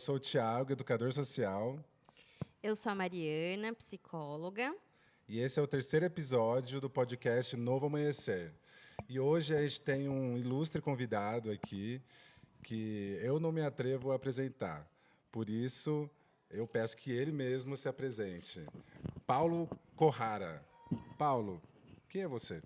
sou o Thiago, educador social, Eu sou a Mariana, psicóloga. e esse é o terceiro episódio do podcast Novo Amanhecer. E hoje a gente tem um ilustre convidado aqui que eu não me atrevo a apresentar. Por isso, eu peço que ele mesmo se apresente. Paulo Corrara. Paulo, quem é você?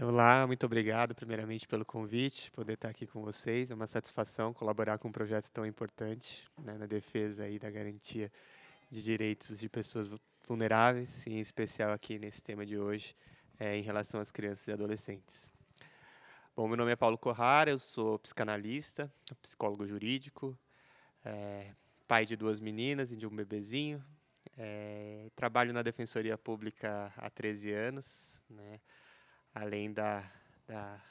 Olá, muito obrigado primeiramente pelo convite, poder estar aqui com vocês. É uma satisfação colaborar com um projeto tão importante, né, na defesa e da garantia de direitos de pessoas vulneráveis, e em especial aqui nesse tema de hoje, em relação às crianças e adolescentes. Bom, meu nome é Paulo Corrara, eu sou psicanalista, psicólogo jurídico, pai de 2 meninas e de um bebezinho. Trabalho na Defensoria Pública há 13 anos, né? Além da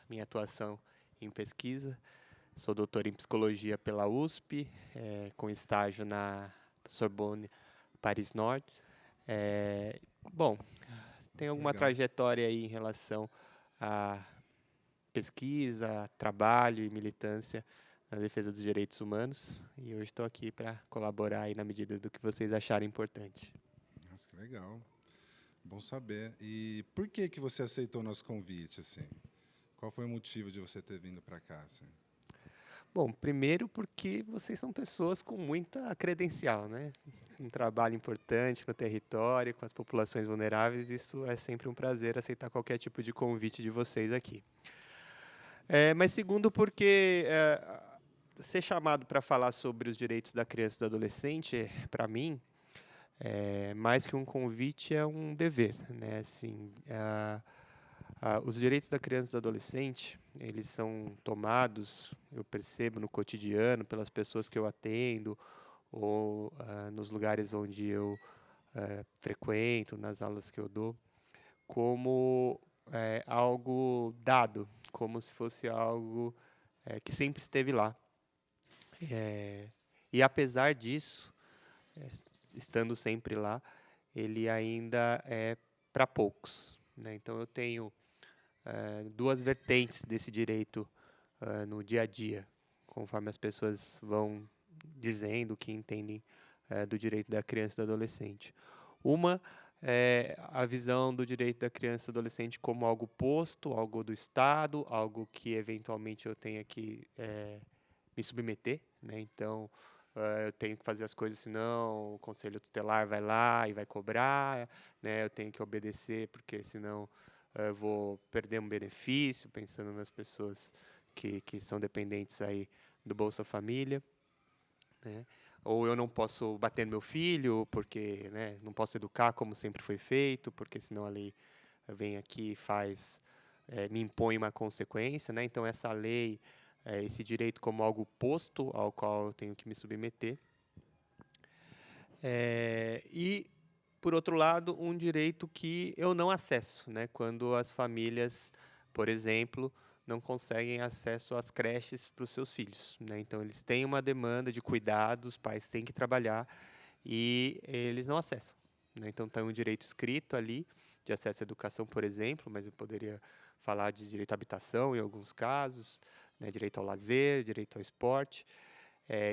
minha atuação em pesquisa. Sou doutor em psicologia pela USP, com estágio na Sorbonne Paris Nord. Bom, tenho alguma Legal. trajetória aí em relação a pesquisa, trabalho e militância na defesa dos direitos humanos, e hoje estou aqui para colaborar aí na medida do que vocês acharem importante. Nossa, que legal. Bom saber. E por que você aceitou o nosso convite, assim? Qual foi o motivo de você ter vindo para cá, assim? Bom, primeiro porque vocês são pessoas com muita credencial, né? Um trabalho importante no território, com as populações vulneráveis, isso é sempre um prazer aceitar qualquer tipo de convite de vocês aqui. Mas segundo porque ser chamado para falar sobre os direitos da criança e do adolescente, para mim, mais que um convite, é um dever, né? Assim, os direitos da criança e do adolescente, eles são tomados, eu percebo, no cotidiano, pelas pessoas que eu atendo, ou nos lugares onde eu frequento, nas aulas que eu dou, como algo dado, como se fosse algo que sempre esteve lá. E apesar disso, estando sempre lá, ele ainda é para poucos, né? Então eu tenho 2 vertentes desse direito no dia a dia, conforme as pessoas vão dizendo o que entendem do direito da criança e do adolescente. Uma é a visão do direito da criança e do adolescente como algo posto, algo do Estado, algo que eventualmente eu tenha que me submeter, né? Então, eu tenho que fazer as coisas, senão o conselho tutelar vai lá e vai cobrar, né? Eu tenho que obedecer, porque senão eu vou perder um benefício, pensando nas pessoas que são dependentes aí do Bolsa Família, né? Ou eu não posso bater no meu filho, porque, né, não posso educar como sempre foi feito, porque senão a lei vem aqui e faz, me impõe uma consequência, né? Então essa lei, esse direito como algo posto ao qual eu tenho que me submeter. E, por outro lado, um direito que eu não acesso, né? Quando as famílias, por exemplo, não conseguem acesso às creches para os seus filhos, né? Então, eles têm uma demanda de cuidado, os pais têm que trabalhar e eles não acessam, né? Então, tem um direito escrito ali de acesso à educação, por exemplo, mas eu poderia falar de direito à habitação em alguns casos, né? Direito ao lazer, direito ao esporte,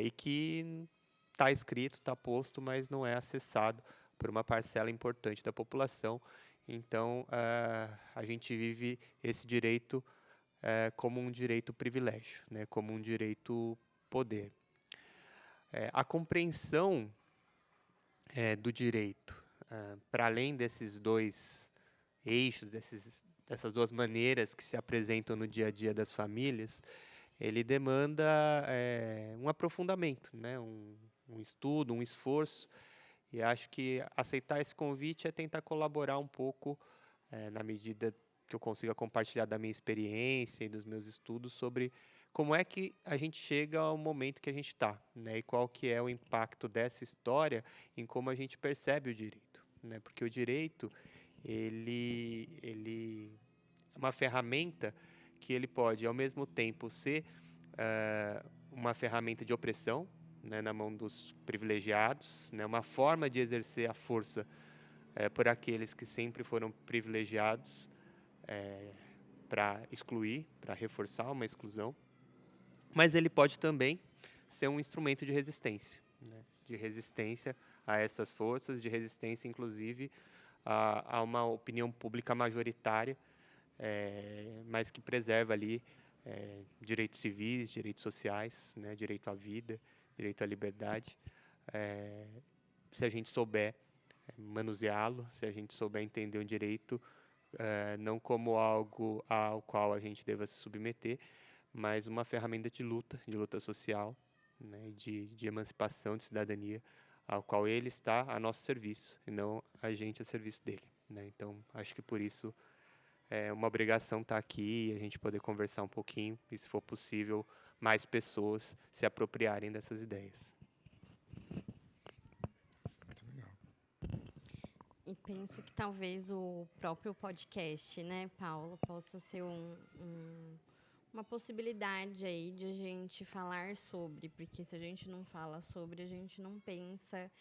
e que está escrito, está posto, mas não é acessado por uma parcela importante da população. Então, a gente vive esse direito como um direito privilégio, né, como um direito poder. A compreensão do direito, para além desses 2 eixos, dessas 2 maneiras que se apresentam no dia a dia das famílias, ele demanda um aprofundamento, né, um estudo, um esforço, e acho que aceitar esse convite é tentar colaborar um pouco, na medida que eu consiga compartilhar da minha experiência e dos meus estudos sobre como é que a gente chega ao momento que a gente está, né, e qual que é o impacto dessa história em como a gente percebe o direito, né, porque o direito, ele é uma ferramenta que ele pode, ao mesmo tempo, ser uma ferramenta de opressão, né, na mão dos privilegiados, né, uma forma de exercer a força por aqueles que sempre foram privilegiados, para excluir, para reforçar uma exclusão. Mas ele pode também ser um instrumento de resistência, né? De resistência a essas forças, de resistência, inclusive, a uma opinião pública majoritária, mas que preserva ali direitos civis, direitos sociais, né? Direito à vida, direito à liberdade. Se a gente souber manuseá-lo, se a gente souber entender o direito, não como algo ao qual a gente deva se submeter, mas uma ferramenta de luta social, né, de emancipação, de cidadania, ao qual ele está a nosso serviço, e não a gente a serviço dele, né? Então, acho que por isso é uma obrigação estar aqui e a gente poder conversar um pouquinho, e, se for possível, mais pessoas se apropriarem dessas ideias. Muito legal. E penso que talvez o próprio podcast, né, Paulo, possa ser uma possibilidade aí de a gente falar sobre, porque se a gente não fala sobre, a gente não pensa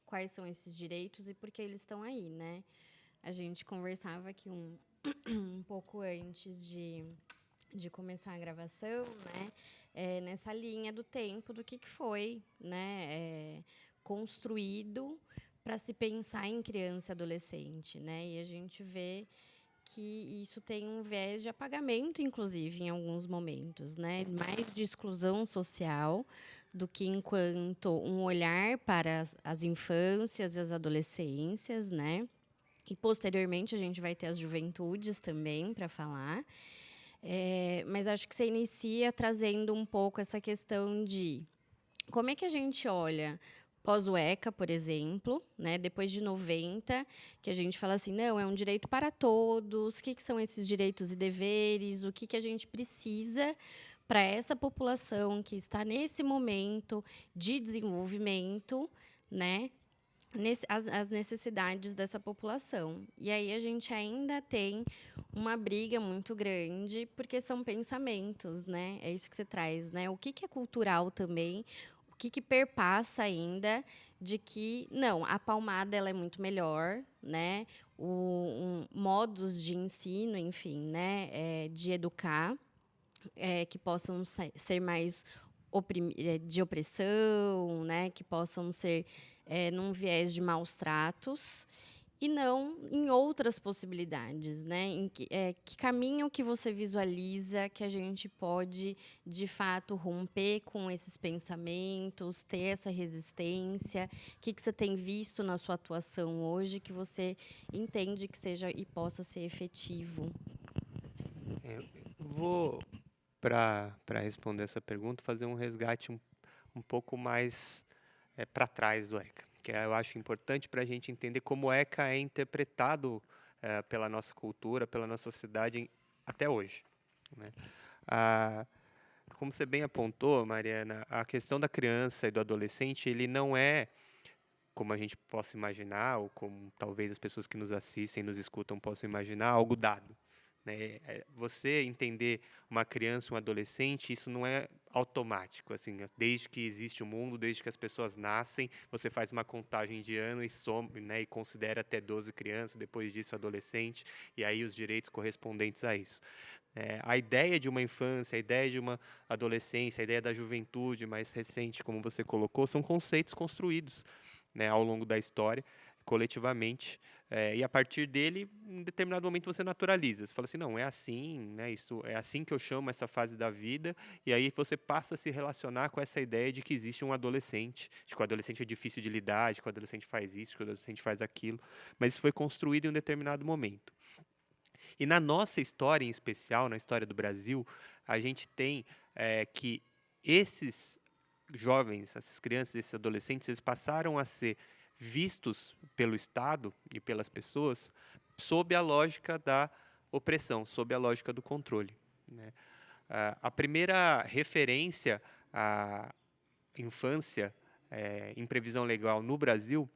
quais são esses direitos e por que eles estão aí, né? A gente conversava aqui um pouco antes de começar a gravação, né? Nessa linha do tempo, do que foi, né, construído para se pensar em criança e adolescente, né? E a gente vê que isso tem um viés de apagamento, inclusive, em alguns momentos, né? Mais de exclusão social do que enquanto um olhar para as infâncias e as adolescências, né? E, posteriormente, a gente vai ter as juventudes também para falar. Mas acho que você inicia trazendo um pouco essa questão de como é que a gente olha pós o ECA, por exemplo, né, depois de 90, que a gente fala assim, não, é um direito para todos, o que são esses direitos e deveres, o que a gente precisa para essa população que está nesse momento de desenvolvimento, né, as necessidades dessa população. E aí a gente ainda tem uma briga muito grande, porque são pensamentos, né? É isso que você traz, né? O que é cultural também, o que perpassa ainda de que, não, a palmada ela é muito melhor, né? Modos de ensino, enfim, né? De educar, que possam ser mais de opressão, né? Que possam ser num viés de maus tratos e não em outras possibilidades, né? Que caminho que você visualiza que a gente pode, de fato, romper com esses pensamentos, ter essa resistência? O que você tem visto na sua atuação hoje que você entende que seja e possa ser efetivo? Vou, para responder essa pergunta, fazer um resgate um pouco mais para trás do ECA, que eu acho importante para a gente entender como o ECA é interpretado pela nossa cultura, pela nossa sociedade até hoje, né? Como você bem apontou, Mariana, a questão da criança e do adolescente, ele não é, como a gente possa imaginar, ou como talvez as pessoas que nos assistem, nos escutam possam imaginar, algo dado, né? Você entender uma criança, um adolescente, isso não é automático, assim, desde que existe o mundo, desde que as pessoas nascem, você faz uma contagem de ano e soma, né, e considera até 12 crianças, depois disso adolescente, e aí os direitos correspondentes a isso. A ideia de uma infância, a ideia de uma adolescência, a ideia da juventude mais recente, como você colocou, são conceitos construídos, né, ao longo da história, coletivamente, e a partir dele, em determinado momento, você naturaliza. Você fala assim, não, é assim, né, isso é assim que eu chamo essa fase da vida, e aí você passa a se relacionar com essa ideia de que existe um adolescente, de que o adolescente é difícil de lidar, de que o adolescente faz isso, de que o adolescente faz aquilo, mas isso foi construído em um determinado momento. E na nossa história, em especial, na história do Brasil, a gente tem que esses jovens, essas crianças, esses adolescentes, eles passaram a ser vistos pelo Estado e pelas pessoas sob a lógica da opressão, sob a lógica do controle, né? A primeira referência à infância em previsão legal no Brasil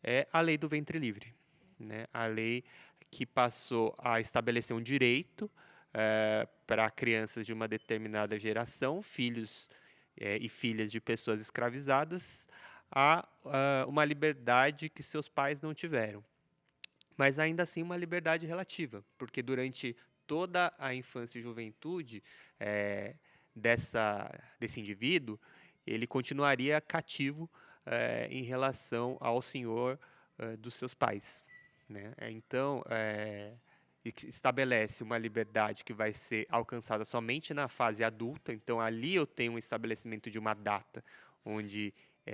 é a Lei do Ventre Livre, né? A lei que passou a estabelecer um direito para crianças de uma determinada geração, filhos e filhas de pessoas escravizadas, a uma liberdade que seus pais não tiveram. Mas ainda assim uma liberdade relativa, porque durante toda a infância e juventude desse indivíduo, ele continuaria cativo em relação ao senhor dos seus pais, né? Então, estabelece uma liberdade que vai ser alcançada somente na fase adulta. Então, ali eu tenho um estabelecimento de uma data onde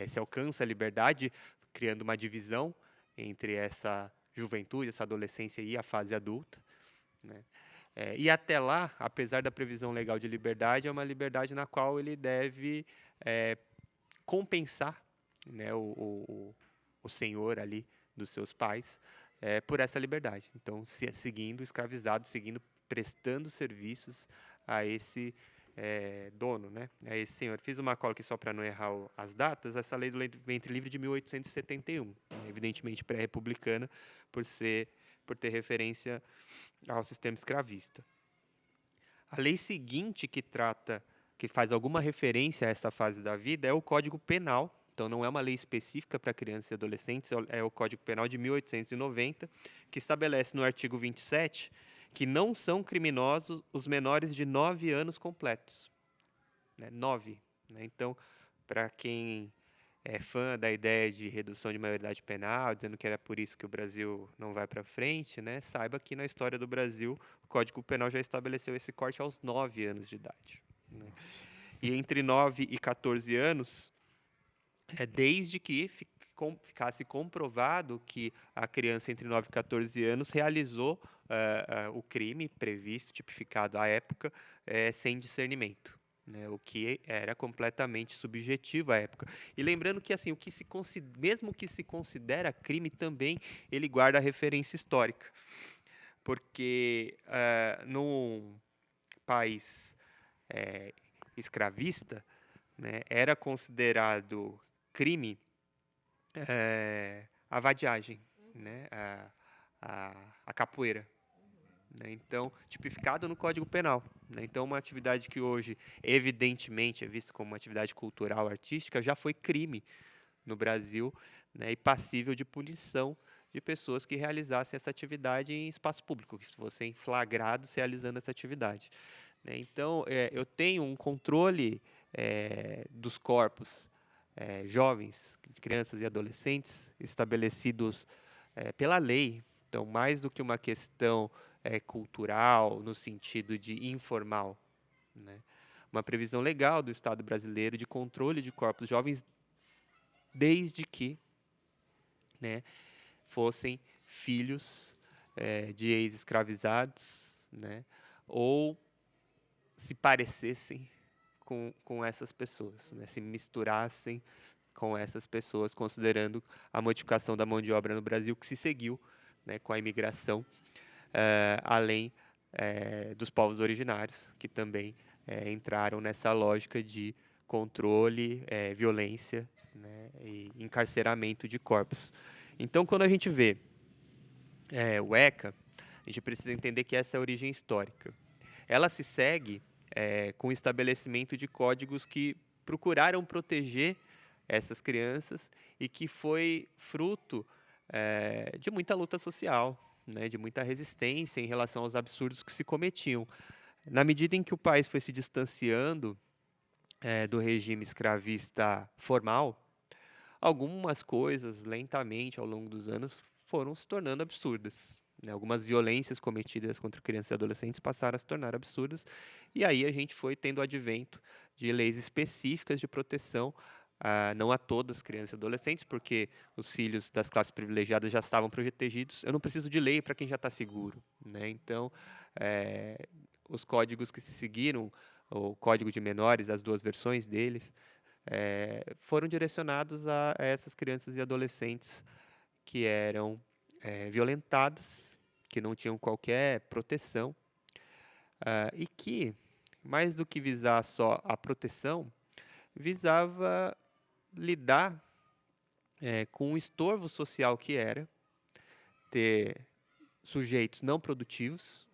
se alcança a liberdade, criando uma divisão entre essa juventude, essa adolescência e a fase adulta, né? E até lá, apesar da previsão legal de liberdade, é uma liberdade na qual ele deve compensar, né, o senhor ali dos seus pais por essa liberdade. Então, seguindo escravizado, seguindo prestando serviços a esse dono, né, a esse senhor. Fiz uma cola aqui só para não errar as datas. Essa lei do ventre livre de 1871, né, evidentemente pré-republicana, por ter referência ao sistema escravista. A lei seguinte que faz alguma referência a essa fase da vida é o Código Penal. Então, não é uma lei específica para crianças e adolescentes, é o Código Penal de 1890, que estabelece no artigo 27 que não são criminosos os menores de 9 anos completos. 9. Né? Então, para quem é fã da ideia de redução de maioridade penal, dizendo que era por isso que o Brasil não vai para frente, né, saiba que na história do Brasil o Código Penal já estabeleceu esse corte aos 9 anos de idade. Né? E entre 9 e 14 anos, desde que ficasse comprovado que a criança entre 9 e 14 anos realizou o crime previsto, tipificado à época, sem discernimento. Né, o que era completamente subjetivo à época. E lembrando que, assim, mesmo que se considera crime, também ele guarda a referência histórica. Porque num país escravista, né, era considerado crime a vadiagem, né, a capoeira. Né, então, tipificado no Código Penal. Né, então, uma atividade que hoje, evidentemente, é vista como uma atividade cultural, artística, já foi crime no Brasil, né, e passível de punição de pessoas que realizassem essa atividade em espaço público, que fossem flagrados realizando essa atividade. Né, então, eu tenho um controle dos corpos jovens, crianças e adolescentes, estabelecidos pela lei. Então, mais do que uma questão cultural, no sentido de informal. Né? Uma previsão legal do Estado brasileiro de controle de corpos jovens, desde que, né, fossem filhos de ex-escravizados, né, ou se parecessem com essas pessoas, né, se misturassem com essas pessoas, considerando a modificação da mão de obra no Brasil que se seguiu, né, com a imigração, além dos povos originários, que também entraram nessa lógica de controle, violência, né, e encarceramento de corpos. Então, quando a gente vê o ECA, a gente precisa entender que essa é a origem histórica. Ela se segue com o estabelecimento de códigos que procuraram proteger essas crianças e que foi fruto de muita luta social, né, de muita resistência em relação aos absurdos que se cometiam. Na medida em que o país foi se distanciando do regime escravista formal, algumas coisas, lentamente, ao longo dos anos, foram se tornando absurdas. Né? Algumas violências cometidas contra crianças e adolescentes passaram a se tornar absurdas, e aí a gente foi tendo o advento de leis específicas de proteção, não a todas as crianças e adolescentes, porque os filhos das classes privilegiadas já estavam protegidos. Eu não preciso de lei para quem já está seguro. Né? Então, os códigos que se seguiram, o Código de Menores, as duas versões deles, foram direcionados a essas crianças e adolescentes que eram violentadas, que não tinham qualquer proteção, e que, mais do que visar só a proteção, visava lidar com o estorvo social que era ter sujeitos não produtivos,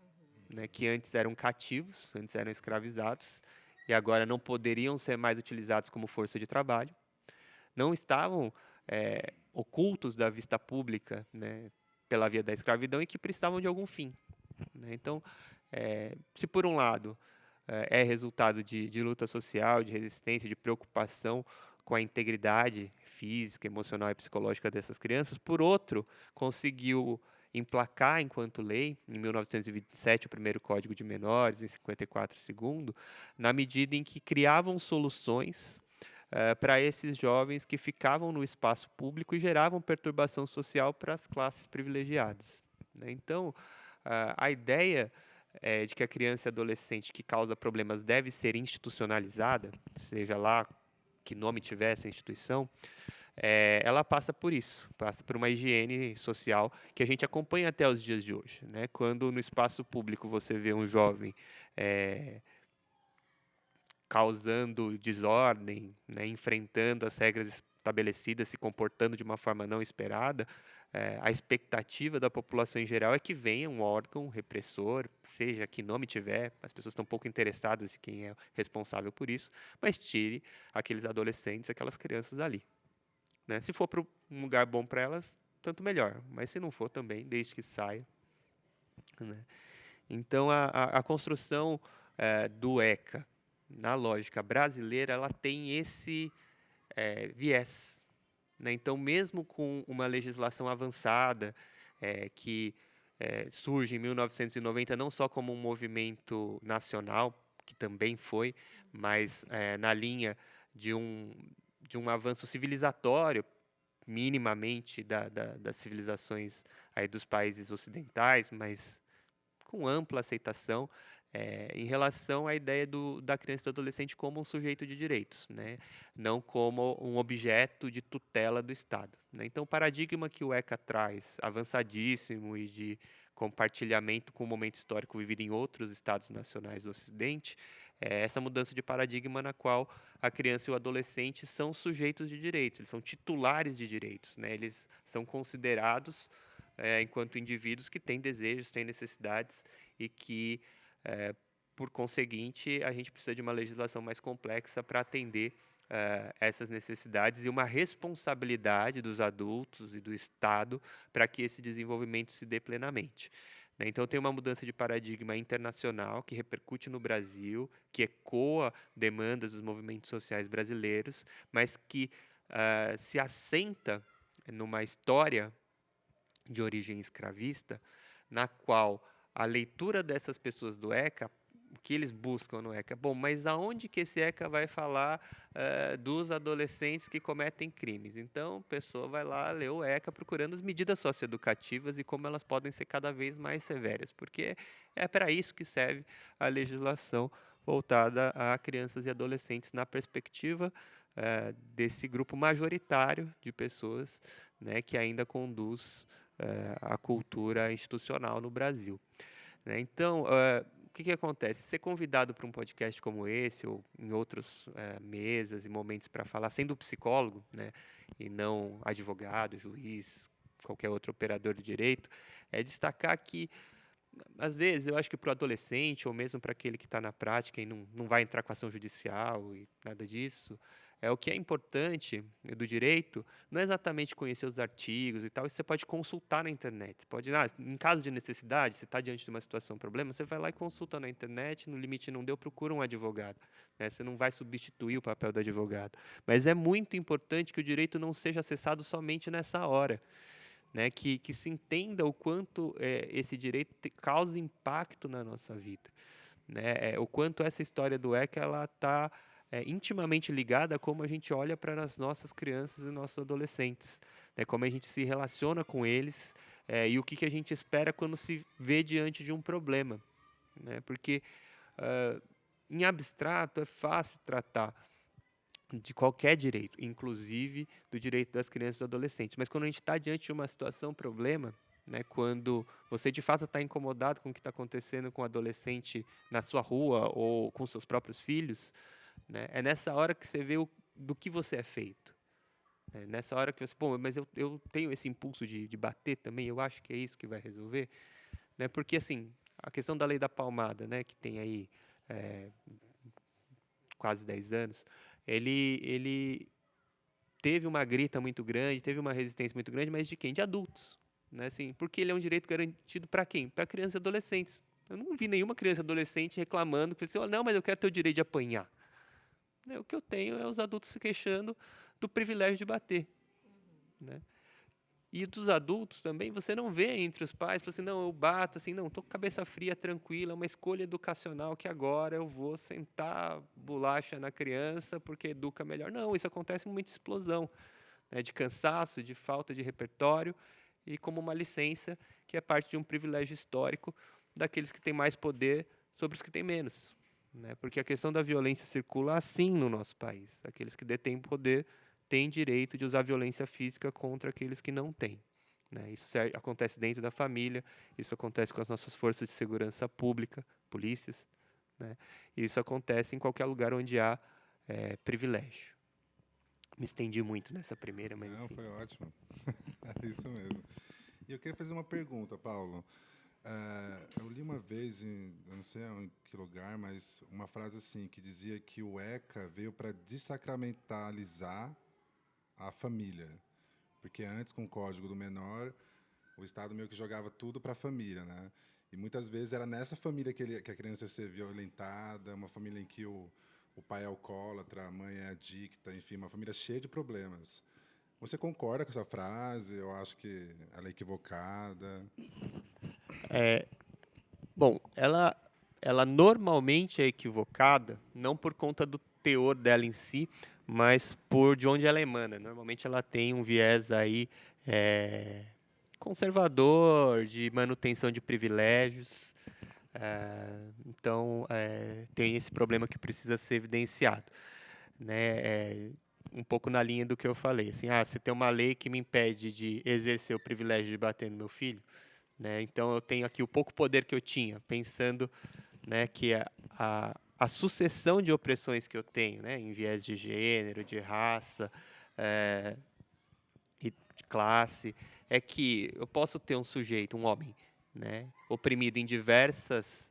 né, que antes eram cativos, antes eram escravizados, e agora não poderiam ser mais utilizados como força de trabalho, não estavam ocultos da vista pública, né, pela via da escravidão, e que precisavam de algum fim. Né? Então, se por um lado é resultado de luta social, de resistência, de preocupação com a integridade física, emocional e psicológica dessas crianças. Por outro, conseguiu emplacar enquanto lei, em 1927, o primeiro Código de Menores, em 54, o segundo, na medida em que criavam soluções para esses jovens que ficavam no espaço público e geravam perturbação social para as classes privilegiadas, né? Então, a ideia de que a criança e adolescente que causa problemas deve ser institucionalizada, seja lá que nome tiver essa instituição, ela passa por isso, passa por uma higiene social que a gente acompanha até os dias de hoje, né? Quando no espaço público você vê um jovem causando desordem, né, enfrentando as regras estabelecidas, se comportando de uma forma não esperada, a expectativa da população em geral é que venha um órgão repressor, seja que nome tiver, as pessoas estão pouco interessadas em quem é responsável por isso, mas tire aqueles adolescentes, aquelas crianças ali, né? Se for para um lugar bom para elas, tanto melhor, mas se não for também, desde que saia, né? Então, a construção do ECA, na lógica brasileira, ela tem esse viés, né? Então, mesmo com uma legislação avançada, que surge em 1990, não só como um movimento nacional, que também foi, mas na linha de um avanço civilizatório, minimamente, das civilizações aí dos países ocidentais, mas com ampla aceitação, em relação à ideia da criança e do adolescente como um sujeito de direitos, né? Não como um objeto de tutela do Estado, né? Então, o paradigma que o ECA traz, avançadíssimo e de compartilhamento com o momento histórico vivido em outros Estados nacionais do Ocidente, é essa mudança de paradigma na qual a criança e o adolescente são sujeitos de direitos, eles são titulares de direitos, né? Eles são considerados enquanto indivíduos que têm desejos, têm necessidades e que, por conseguinte, a gente precisa de uma legislação mais complexa para atender essas necessidades e uma responsabilidade dos adultos e do Estado para que esse desenvolvimento se dê plenamente, né? Então, tem uma mudança de paradigma internacional que repercute no Brasil, que ecoa demandas dos movimentos sociais brasileiros, mas que se assenta numa história de origem escravista, na qual a leitura dessas pessoas do ECA, o que eles buscam no ECA? Bom, mas aonde que esse ECA vai falar dos adolescentes que cometem crimes? Então, a pessoa vai lá ler o ECA procurando as medidas socioeducativas e como elas podem ser cada vez mais severas, porque é para isso que serve a legislação voltada a crianças e adolescentes na perspectiva desse grupo majoritário de pessoas, né, que ainda conduz a cultura institucional no Brasil, né? Então, o que acontece? Ser convidado para um podcast como esse, ou em outras mesas e momentos para falar, sendo psicólogo, né, e não advogado, juiz, qualquer outro operador de direito, é destacar que, às vezes, eu acho que para o adolescente, ou mesmo para aquele que está na prática e não vai entrar com ação judicial e nada disso, o que é importante do direito não é exatamente conhecer os artigos e tal, isso você pode consultar na internet. Você pode, em caso de necessidade, você está diante de uma situação, um problema, você vai lá e consulta na internet, no limite não deu, procura um advogado, né? Você não vai substituir o papel do advogado. Mas é muito importante que o direito não seja acessado somente nessa hora, né? Que se entenda o quanto esse direito causa impacto na nossa vida, né? O quanto essa história do ECA ela está intimamente ligada a como a gente olha para as nossas crianças e nossos adolescentes, né? Como a gente se relaciona com eles e o que a gente espera quando se vê diante de um problema, né? Porque em abstrato é fácil tratar de qualquer direito, inclusive do direito das crianças e dos adolescentes. Mas quando a gente está diante de uma situação, problema, né, quando você de fato está incomodado com o que está acontecendo com o adolescente na sua rua ou com seus próprios filhos, né, é nessa hora que você vê do que você é feito. É nessa hora que você, bom, mas eu tenho esse impulso de bater também, eu acho que é isso que vai resolver, né? Porque assim, a questão da lei da palmada, né, que tem aí quase 10 anos, ele teve uma grita muito grande, teve uma resistência muito grande, mas de quem? De adultos, né? Assim, porque ele é um direito garantido para quem? Para crianças e adolescentes. Eu não vi nenhuma criança adolescente reclamando, que assim, não, mas eu quero ter o direito de apanhar. O que eu tenho é os adultos se queixando do privilégio de bater. Né? E dos adultos também, você não vê entre os pais, assim, não, eu bato, assim, não, estou com cabeça fria, tranquila, é uma escolha educacional que agora eu vou sentar bolacha na criança porque educa melhor. Não, isso acontece com muita explosão, né, de cansaço, de falta de repertório e como uma licença que é parte de um privilégio histórico daqueles que têm mais poder sobre os que têm menos. Né? Porque a questão da violência circula assim no nosso país. Aqueles que detêm poder têm direito de usar violência física contra aqueles que não têm. Né? Isso acontece dentro da família, isso acontece com as nossas forças de segurança pública, polícias, né? E isso acontece em qualquer lugar onde há privilégio. Me estendi muito nessa primeira, mas Não, enfim. foi ótimo. É isso mesmo. E eu queria fazer uma pergunta, Paulo. Eu li uma vez, eu não sei em que lugar, mas uma frase assim, que dizia que o ECA veio para desacramentalizar a família. Porque antes, com o Código do Menor, o Estado meio que jogava tudo para a família, né? E muitas vezes era nessa família que a criança ia ser violentada, uma família em que o pai é alcoólatra, a mãe é adicta, enfim, uma família cheia de problemas. Você concorda com essa frase? Eu acho que ela é equivocada. Bom, ela normalmente é equivocada, não por conta do teor dela em si, mas por de onde ela emana. Normalmente ela tem um viés aí conservador, de manutenção de privilégios. Então, tem esse problema que precisa ser evidenciado. Né? Um pouco na linha do que eu falei. Assim, você tem uma lei que me impede de exercer o privilégio de bater no meu filho, né? Então, eu tenho aqui o pouco poder que eu tinha, pensando, né, que a sucessão de opressões que eu tenho, né, em viés de gênero, de raça e de classe, é que eu posso ter um sujeito, um homem, né, oprimido em diversas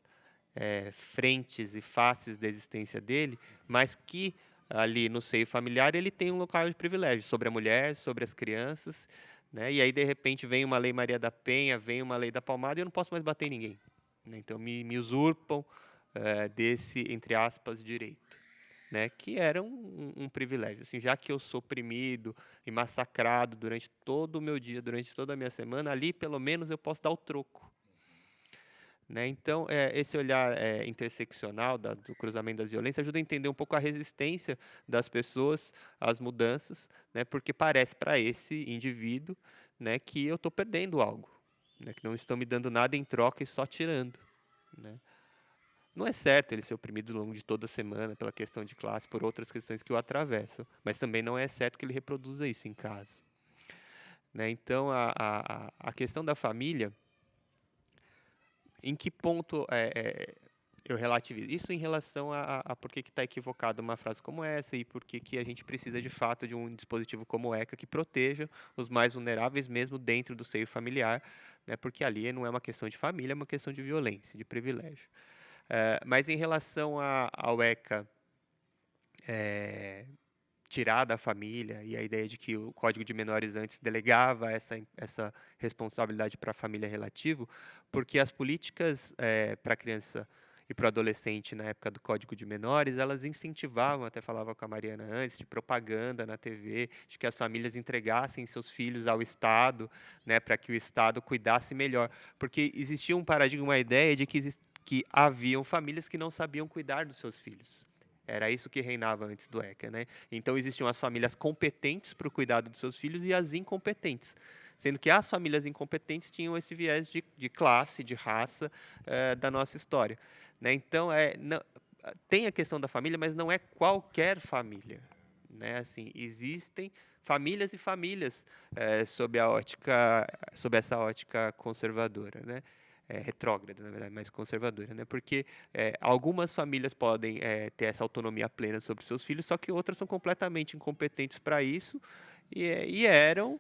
frentes e faces da existência dele, mas que ali no seio familiar ele tem um local de privilégio sobre a mulher, sobre as crianças, né? E aí de repente vem uma lei Maria da Penha, vem uma lei da Palmada e eu não posso mais bater em ninguém, né? Então me usurpam desse, entre aspas, direito, né? Que era um privilégio. Assim, já que eu sou oprimido e massacrado durante todo o meu dia, durante toda a minha semana, ali pelo menos eu posso dar o troco. Né? Então, esse olhar interseccional do cruzamento das violências ajuda a entender um pouco a resistência das pessoas às mudanças, né? Porque parece para esse indivíduo, né, que eu estou perdendo algo, né? Que não estão me dando nada em troca e só tirando. Né? Não é certo ele ser oprimido ao longo de toda a semana pela questão de classe, por outras questões que o atravessam, mas também não é certo que ele reproduza isso em casa. Né? Então, a questão da família, em que ponto eu relativizo? Isso em relação a por que está equivocada uma frase como essa e por que a gente precisa, de fato, de um dispositivo como o ECA que proteja os mais vulneráveis mesmo dentro do seio familiar, né? Porque ali não é uma questão de família, é uma questão de violência, de privilégio. Mas em relação ao ECA tirar da família e a ideia de que o Código de Menores antes delegava essa responsabilidade para a família relativo, porque as políticas para a criança e para o adolescente na época do Código de Menores, elas incentivavam, até falava com a Mariana antes, de propaganda na TV, de que as famílias entregassem seus filhos ao Estado, né, para que o Estado cuidasse melhor. Porque existia um paradigma, uma ideia de que haviam famílias que não sabiam cuidar dos seus filhos. Era isso que reinava antes do ECA, né? Então existiam as famílias competentes para o cuidado dos seus filhos e as incompetentes. Sendo que as famílias incompetentes tinham esse viés de classe, de raça da nossa história. Né? Então, não, tem a questão da família, mas não é qualquer família. Né? Assim, existem famílias e famílias sob essa ótica conservadora, né? Retrógrada, na verdade, mais conservadora, né? Porque algumas famílias podem ter essa autonomia plena sobre seus filhos, só que outras são completamente incompetentes para isso e eram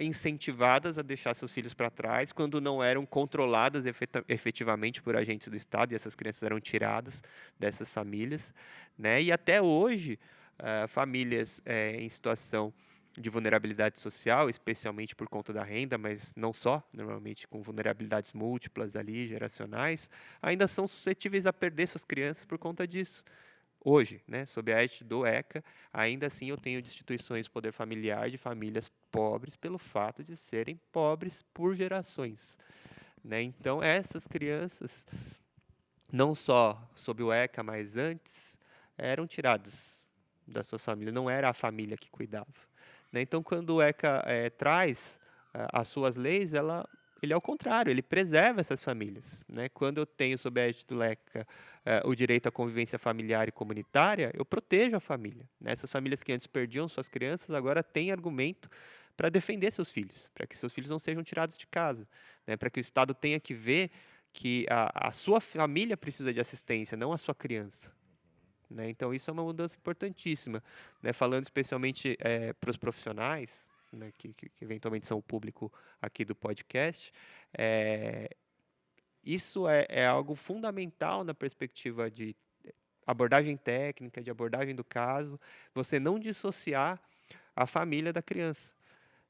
incentivadas a deixar seus filhos para trás quando não eram controladas efetivamente por agentes do Estado, e essas crianças eram tiradas dessas famílias, né? E até hoje, famílias em situação de vulnerabilidade social, especialmente por conta da renda, mas não só, normalmente com vulnerabilidades múltiplas ali, geracionais, ainda são suscetíveis a perder suas crianças por conta disso. Hoje, né, sob a égide do ECA, ainda assim eu tenho destituições de poder familiar de famílias pobres pelo fato de serem pobres por gerações, né? Então, essas crianças, não só sob o ECA, mas antes, eram tiradas das suas famílias, não era a família que cuidava, né? Então, quando o ECA traz as suas leis, ele é o contrário, ele preserva essas famílias, né? Quando eu tenho sob a égide do ECA o direito à convivência familiar e comunitária, eu protejo a família, né? Essas famílias que antes perdiam suas crianças agora têm argumento para defender seus filhos, para que seus filhos não sejam tirados de casa, né? Para que o Estado tenha que ver que a sua família precisa de assistência, não a sua criança, né? Então, isso é uma mudança importantíssima, né? Falando especialmente para os profissionais, né, que eventualmente são o público aqui do podcast, isso é algo fundamental na perspectiva de abordagem técnica, de abordagem do caso, você não dissociar a família da criança,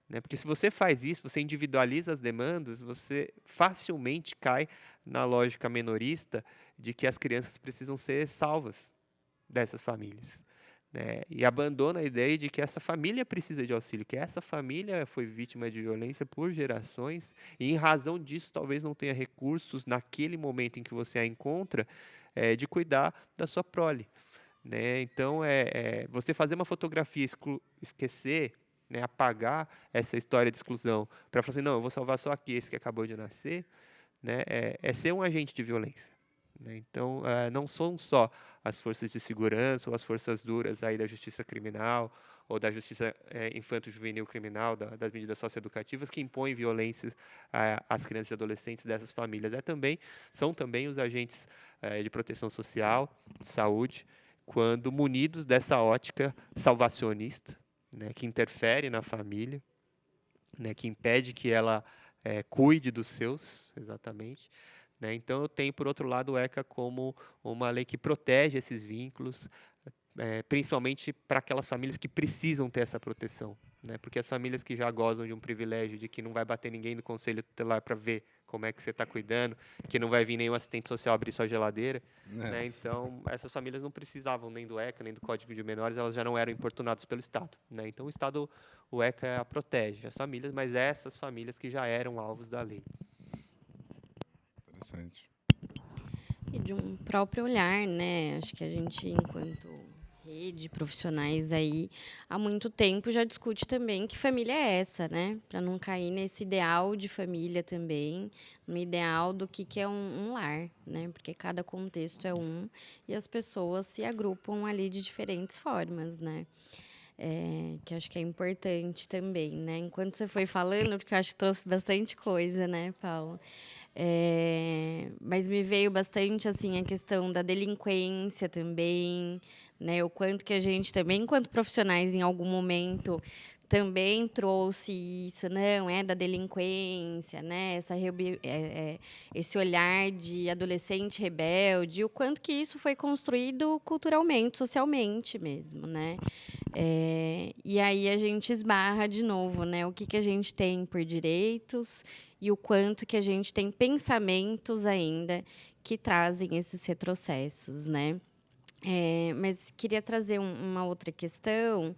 né? Porque se você faz isso, você individualiza as demandas, você facilmente cai na lógica menorista de que as crianças precisam ser salvas dessas famílias, né? E abandona a ideia de que essa família precisa de auxílio, que essa família foi vítima de violência por gerações e, em razão disso, talvez não tenha recursos naquele momento em que você a encontra de cuidar da sua prole, né? Então, você fazer uma fotografia, esquecer, né, apagar essa história de exclusão para falar assim, não, eu vou salvar só aqui esse que acabou de nascer, né, é ser um agente de violência, né? Então, não são só as forças de segurança ou as forças duras aí da justiça criminal ou da justiça infanto-juvenil criminal, das medidas socioeducativas que impõem violências às crianças e adolescentes dessas famílias. São também os agentes de proteção social, de saúde, quando munidos dessa ótica salvacionista, né, que interfere na família, né, que impede que ela cuide dos seus, exatamente, né? Então, eu tenho, por outro lado, o ECA como uma lei que protege esses vínculos, principalmente para aquelas famílias que precisam ter essa proteção, né? Porque as famílias que já gozam de um privilégio de que não vai bater ninguém no conselho tutelar para ver como é que você está cuidando, que não vai vir nenhum assistente social abrir sua geladeira, né? Então, essas famílias não precisavam nem do ECA, nem do Código de Menores, elas já não eram importunadas pelo Estado, né? Então, o ECA protege as famílias, mas essas famílias que já eram alvos da lei. Interessante. E de um próprio olhar, né? Acho que a gente, enquanto rede, profissionais aí, há muito tempo já discute também que família é essa, né? Para não cair nesse ideal de família também, no ideal do que é um lar, né? Porque cada contexto é um e as pessoas se agrupam ali de diferentes formas, né? Que acho que é importante também, né? Enquanto você foi falando, porque eu acho que trouxe bastante coisa, né, Paulo? Mas me veio bastante assim a questão da delinquência também, né? O quanto que a gente também, enquanto profissionais, em algum momento também trouxe isso, não é da delinquência, né? Esse olhar de adolescente rebelde, o quanto que isso foi construído culturalmente, socialmente mesmo, né? E aí a gente esbarra de novo, né? O que a gente tem por direitos e o quanto que a gente tem pensamentos ainda que trazem esses retrocessos, né? Mas queria trazer uma outra questão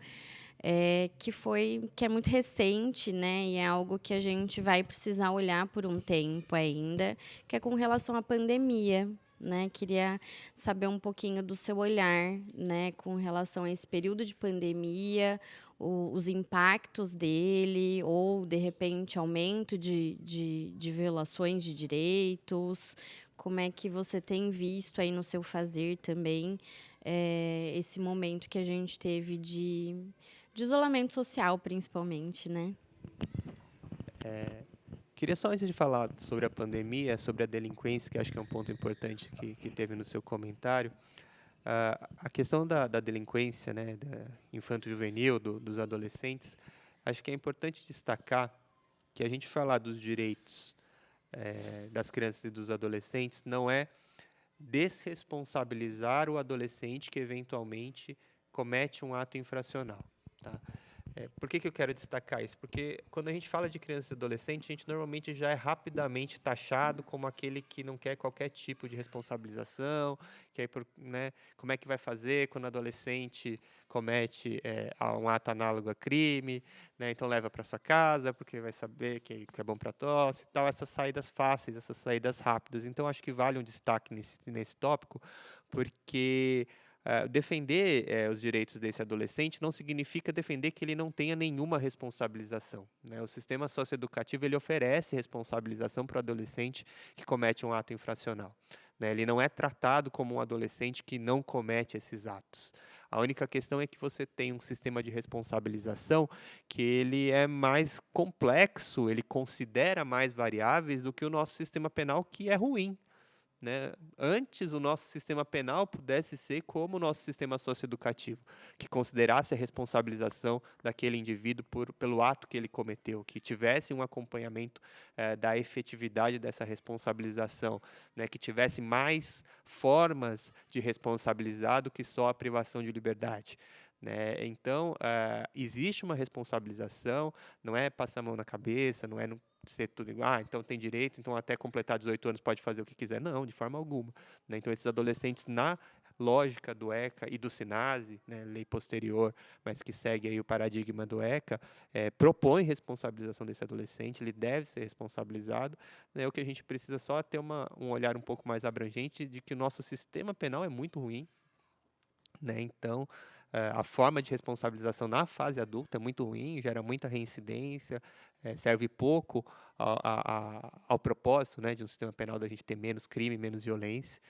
que é muito recente, né? E é algo que a gente vai precisar olhar por um tempo ainda, que é com relação à pandemia, né? Queria saber um pouquinho do seu olhar, né, com relação a esse período de pandemia, os impactos dele, ou, de repente, aumento de violações de direitos. Como é que você tem visto aí no seu fazer também esse momento que a gente teve de isolamento social, principalmente, né? Queria só, antes de falar sobre a pandemia, sobre a delinquência, que acho que é um ponto importante que teve no seu comentário, a questão da delinquência, né, da infanto-juvenil, dos adolescentes, acho que é importante destacar que a gente falar dos direitos das crianças e dos adolescentes não é desresponsabilizar o adolescente que eventualmente comete um ato infracional, tá? Por que eu quero destacar isso? Porque quando a gente fala de criança e adolescente, a gente normalmente já é rapidamente taxado como aquele que não quer qualquer tipo de responsabilização, que aí, né, como é que vai fazer quando o adolescente comete um ato análogo a crime, né, então leva para sua casa, porque vai saber que é bom para tosse e tal, essas saídas fáceis, essas saídas rápidas. Então, acho que vale um destaque nesse tópico, porque defender os direitos desse adolescente não significa defender que ele não tenha nenhuma responsabilização, né? O sistema socioeducativo ele oferece responsabilização para o adolescente que comete um ato infracional, né? Ele não é tratado como um adolescente que não comete esses atos. A única questão é que você tem um sistema de responsabilização que ele é mais complexo, ele considera mais variáveis do que o nosso sistema penal, que é ruim, né? Antes o nosso sistema penal pudesse ser como o nosso sistema socioeducativo, que considerasse a responsabilização daquele indivíduo pelo ato que ele cometeu, que tivesse um acompanhamento da efetividade dessa responsabilização, né? Que tivesse mais formas de responsabilizar do que só a privação de liberdade, né? Então, existe uma responsabilização, não é passar a mão na cabeça, não é ser tudo igual, então tem direito, então até completar 18 anos pode fazer o que quiser. Não, de forma alguma, né? Então, esses adolescentes, na lógica do ECA e do SINASE, né, lei posterior, mas que segue aí o paradigma do ECA, propõe responsabilização desse adolescente, ele deve ser responsabilizado, né? O que a gente precisa só ter um olhar um pouco mais abrangente de que o nosso sistema penal é muito ruim, né? Então, a forma de responsabilização na fase adulta é muito ruim, gera muita reincidência, serve pouco ao propósito, né, de um sistema penal da gente ter menos crime, menos violência.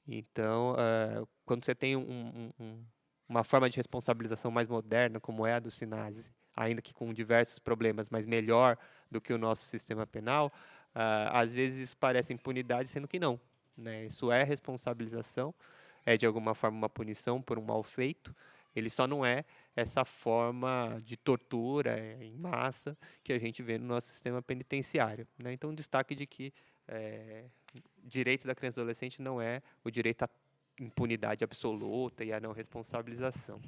Então, quando você tem uma forma de responsabilização mais moderna, como é a do SINASE, ainda que com diversos problemas, mas melhor do que o nosso sistema penal, às vezes isso parece impunidade, sendo que não, né? Isso é responsabilização, é de alguma forma uma punição por um mal feito, ele só não é essa forma de tortura em massa que a gente vê no nosso sistema penitenciário, né? Então, um destaque de que direito da criança e adolescente não é o direito à impunidade absoluta e à não responsabilização.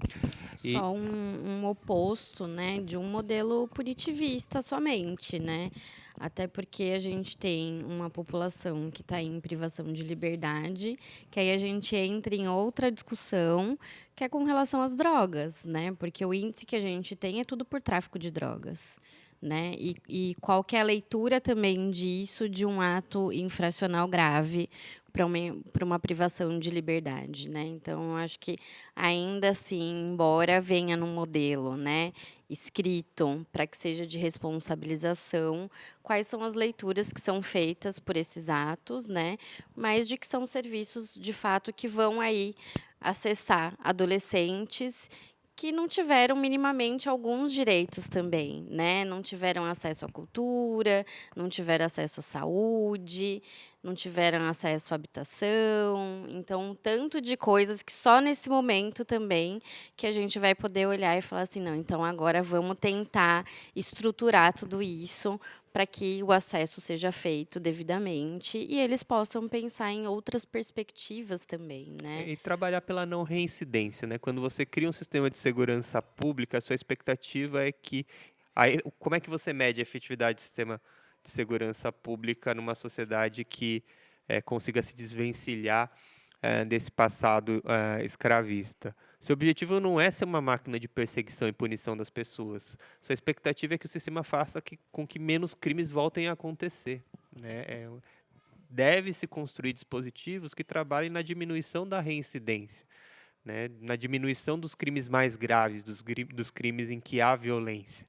Só um oposto, né, de um modelo punitivista somente, né? Até porque a gente tem uma população que está em privação de liberdade, que aí a gente entra em outra discussão, que é com relação às drogas, né? Porque o índice que a gente tem é tudo por tráfico de drogas, né? E qual que é a leitura também disso de um ato infracional grave para uma privação de liberdade, né? Então, eu acho que ainda assim, embora venha num modelo, né, escrito para que seja de responsabilização, quais são as leituras que são feitas por esses atos, né? Mas de que são serviços de fato que vão aí acessar adolescentes que não tiveram minimamente alguns direitos também, né? Não tiveram acesso à cultura, não tiveram acesso à saúde, não tiveram acesso à habitação. Então, tanto de coisas que só nesse momento também que a gente vai poder olhar e falar assim, não, então agora vamos tentar estruturar tudo isso para que o acesso seja feito devidamente e eles possam pensar em outras perspectivas também, né? E trabalhar pela não reincidência, né? Quando você cria um sistema de segurança pública, a sua expectativa é que como é que você mede a efetividade do sistema de segurança pública numa sociedade que consiga se desvencilhar desse passado escravista? Seu objetivo não é ser uma máquina de perseguição e punição das pessoas. Sua expectativa é que o sistema faça com que menos crimes voltem a acontecer, né? Deve-se construir dispositivos que trabalhem na diminuição da reincidência, né? Na diminuição dos crimes mais graves, dos crimes em que há violência,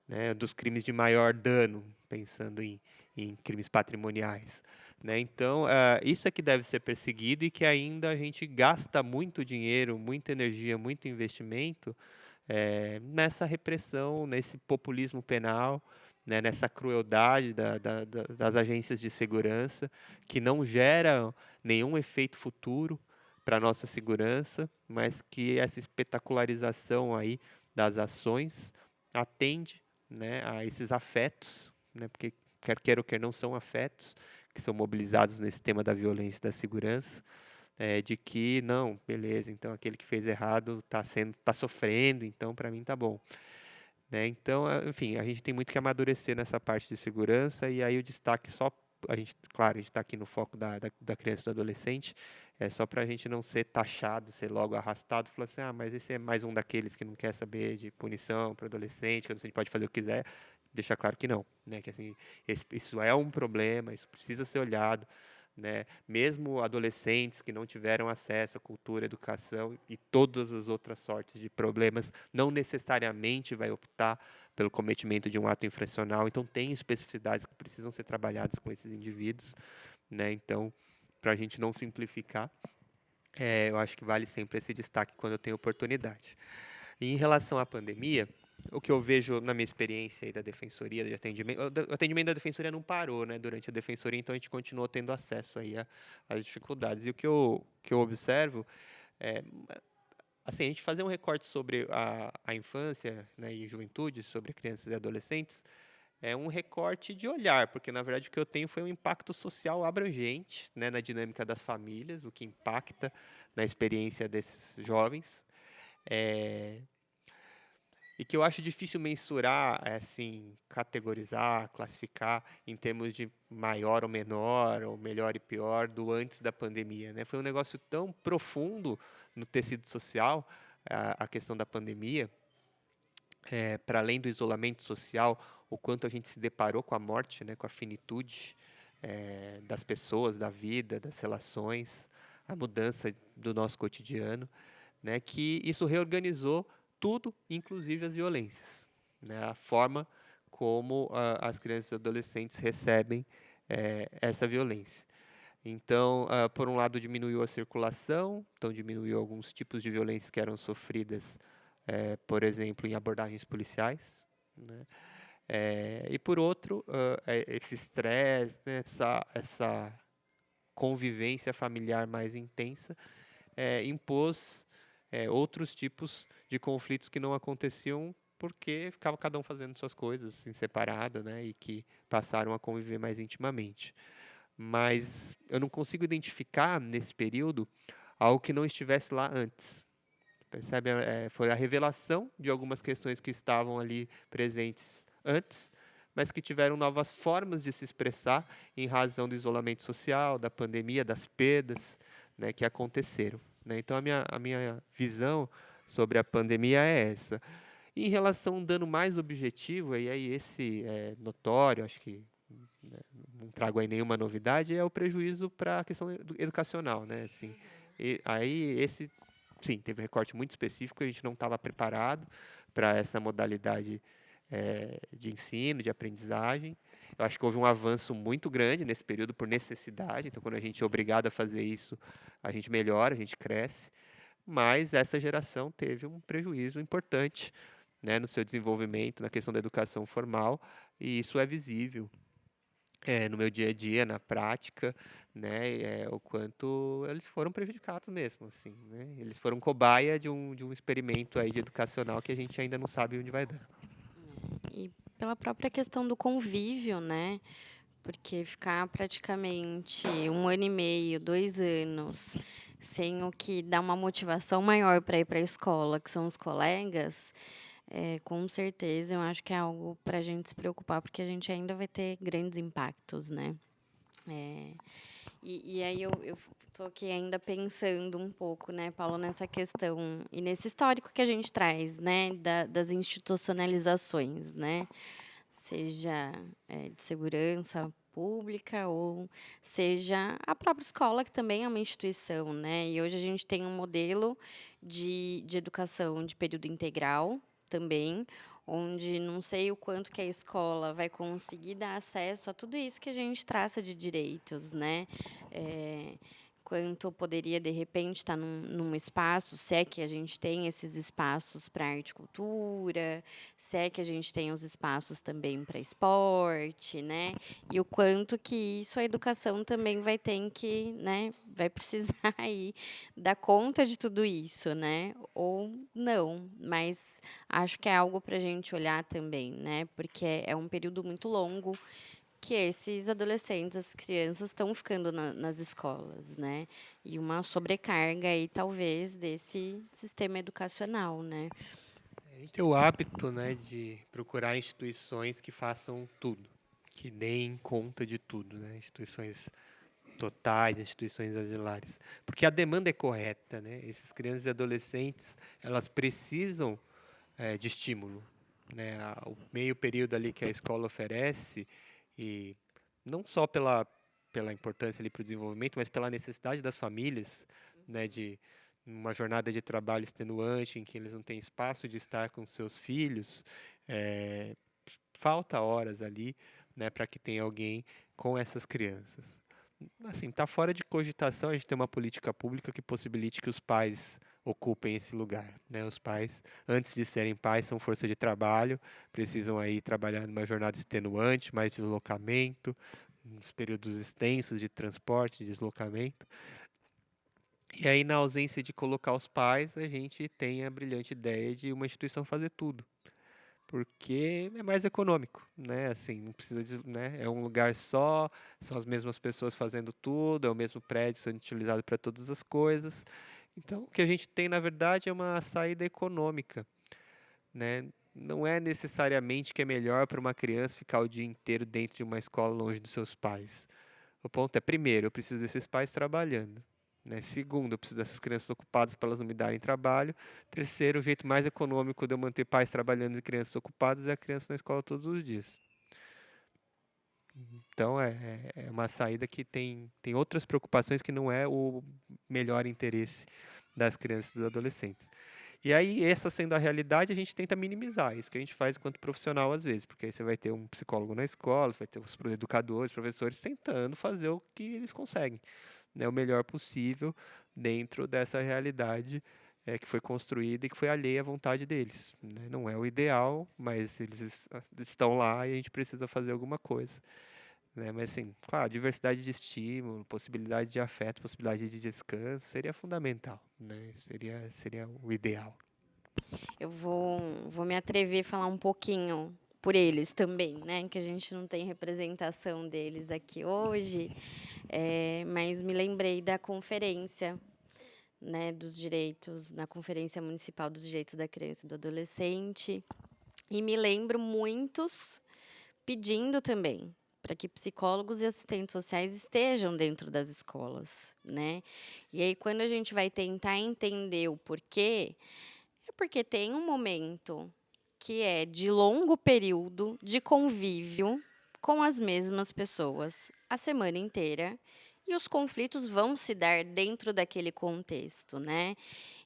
né? Dos crimes de maior dano, pensando em crimes patrimoniais, né? Então, isso é que deve ser perseguido e que ainda a gente gasta muito dinheiro, muita energia, muito investimento nessa repressão, nesse populismo penal, né, nessa crueldade das agências de segurança, que não gera nenhum efeito futuro para a nossa segurança, mas que essa espetacularização aí das ações atende, né, a esses afetos, né, porque quer queira ou quer não são afetos que são mobilizados nesse tema da violência e da segurança, de que não, beleza, então aquele que fez errado está sofrendo, então para mim tá bom. né? Então, enfim, a gente tem muito que amadurecer nessa parte de segurança, e aí o destaque só, claro, a gente está aqui no foco da criança e do adolescente, é só para a gente não ser taxado, ser logo arrastado, falar assim, mas esse é mais um daqueles que não quer saber de punição para adolescente, que a gente pode fazer o que quiser. Deixar claro que não, né? Que assim, isso é um problema, isso precisa ser olhado, né? Mesmo adolescentes que não tiveram acesso à cultura, à educação e todas as outras sortes de problemas, não necessariamente vai optar pelo cometimento de um ato infracional. Então, tem especificidades que precisam ser trabalhadas com esses indivíduos, né? Então, para a gente não simplificar, eu acho que vale sempre esse destaque quando eu tenho oportunidade. E em relação à pandemia, o que eu vejo na minha experiência aí da defensoria, de atendimento, o atendimento da defensoria não parou, né, durante a defensoria, então a gente continuou tendo acesso aí às dificuldades. E o que eu observo é, assim, a gente fazer um recorte sobre a infância, né, e juventude, sobre crianças e adolescentes, é um recorte de olhar, porque na verdade o que eu tenho foi um impacto social abrangente, né, na dinâmica das famílias, o que impacta na experiência desses jovens. É, e que eu acho difícil mensurar, assim, categorizar, classificar em termos de maior ou menor, ou melhor e pior, do antes da pandemia, né? Foi um negócio tão profundo no tecido social, a questão da pandemia, para além do isolamento social, o quanto a gente se deparou com a morte, né, com a finitude das pessoas, da vida, das relações, a mudança do nosso cotidiano, né, que isso reorganizou tudo, inclusive as violências, né, a forma como as crianças e adolescentes recebem essa violência. Então, por um lado, diminuiu a circulação, então diminuiu alguns tipos de violências que eram sofridas, por exemplo, em abordagens policiais, né? E por outro, esse estresse, né, essa convivência familiar mais intensa, impôs outros tipos de conflitos que não aconteciam porque ficava cada um fazendo suas coisas, assim, separado, né, e que passaram a conviver mais intimamente. Mas eu não consigo identificar, nesse período, algo que não estivesse lá antes. Percebe? Foi a revelação de algumas questões que estavam ali presentes antes, mas que tiveram novas formas de se expressar em razão do isolamento social, da pandemia, das perdas, né, que aconteceram, né? Então, a minha visão sobre a pandemia é essa. E em relação a um dano mais objetivo, e aí esse é notório, acho que, né, não trago aí nenhuma novidade, é o prejuízo para a questão educacional, né? Assim, e aí esse, sim, teve um recorte muito específico, a gente não estava preparado para essa modalidade de ensino, de aprendizagem. Eu acho que houve um avanço muito grande nesse período por necessidade, então quando a gente é obrigado a fazer isso, a gente melhora, a gente cresce, mas essa geração teve um prejuízo importante, né, no seu desenvolvimento, na questão da educação formal, e isso é visível no meu dia a dia, na prática, né, o quanto eles foram prejudicados mesmo, assim, né? Eles foram cobaia de um experimento aí de educacional que a gente ainda não sabe onde vai dar. E pela própria questão do convívio, né? Porque ficar praticamente 1 ano e meio, 2 anos, sem o que dá uma motivação maior para ir para a escola, que são os colegas, com certeza eu acho que é algo para a gente se preocupar, porque a gente ainda vai ter grandes impactos, né? E aí eu estou aqui ainda pensando um pouco, né, Paulo, nessa questão e nesse histórico que a gente traz, né, das institucionalizações, né? Seja de segurança pública ou seja a própria escola, que também é uma instituição, né? E hoje a gente tem um modelo de educação de período integral também, onde não sei o quanto que a escola vai conseguir dar acesso a tudo isso que a gente traça de direitos, né? Eh, Quanto poderia, de repente, estar num espaço, se é que a gente tem esses espaços para arte e cultura, se é que a gente tem os espaços também para esporte, né? E o quanto que isso a educação também vai ter que, né, vai precisar aí dar conta de tudo isso, né? Ou não, mas acho que é algo para a gente olhar também, né? Porque é um período muito longo que esses adolescentes, as crianças estão ficando nas escolas, né? E uma sobrecarga aí, talvez, desse sistema educacional, né? gente tem o hábito, né, de procurar instituições que façam tudo, que deem conta de tudo, né? Instituições totais, instituições asilares. Porque a demanda é correta, né? Esses crianças e adolescentes, elas precisam de estímulo, né? O meio período ali que a escola oferece, e não só pela importância ali para o desenvolvimento, mas pela necessidade das famílias, né, de uma jornada de trabalho extenuante em que eles não têm espaço de estar com seus filhos, eh, falta horas ali, né, para que tenha alguém com essas crianças. Assim, está fora de cogitação a gente ter uma política pública que possibilite que os pais ocupem esse lugar, né? Os pais, antes de serem pais, são força de trabalho, precisam aí trabalhar numa jornada extenuante, mais deslocamento, nos períodos extensos de transporte, de deslocamento. E aí, na ausência de colocar os pais, a gente tem a brilhante ideia de uma instituição fazer tudo, porque é mais econômico, né? Assim, não precisa né? É um lugar só, são as mesmas pessoas fazendo tudo, é o mesmo prédio sendo utilizado para todas as coisas. Então, o que a gente tem, na verdade, é uma saída econômica, né? Não é necessariamente que é melhor para uma criança ficar o dia inteiro dentro de uma escola longe dos seus pais. O ponto é, primeiro, eu preciso desses pais trabalhando. Né? Segundo, eu preciso dessas crianças ocupadas para elas não me darem trabalho. Terceiro, o jeito mais econômico de eu manter pais trabalhando e crianças ocupadas é a criança na escola todos os dias. Então, é uma saída que tem outras preocupações que não é o melhor interesse das crianças e dos adolescentes. E aí, essa sendo a realidade, a gente tenta minimizar isso que a gente faz enquanto profissional às vezes, porque aí você vai ter um psicólogo na escola, você vai ter os educadores, professores tentando fazer o que eles conseguem, né, o melhor possível dentro dessa realidade que foi construída e que foi alheia à vontade deles, né? Não é o ideal, mas eles estão lá e a gente precisa fazer alguma coisa, né? Mas assim, claro, diversidade de estímulo, possibilidade de afeto, possibilidade de descanso seria fundamental, né? Seria o ideal. Eu vou me atrever a falar um pouquinho por eles também, né? Que a gente não tem representação deles aqui hoje, mas me lembrei da conferência, né, dos direitos, na Conferência Municipal dos Direitos da Criança e do Adolescente, e me lembro muitos pedindo também para que psicólogos e assistentes sociais estejam dentro das escolas, né? E aí, quando a gente vai tentar entender o porquê, é porque tem um momento que é de longo período de convívio com as mesmas pessoas a semana inteira, e os conflitos vão se dar dentro daquele contexto, né?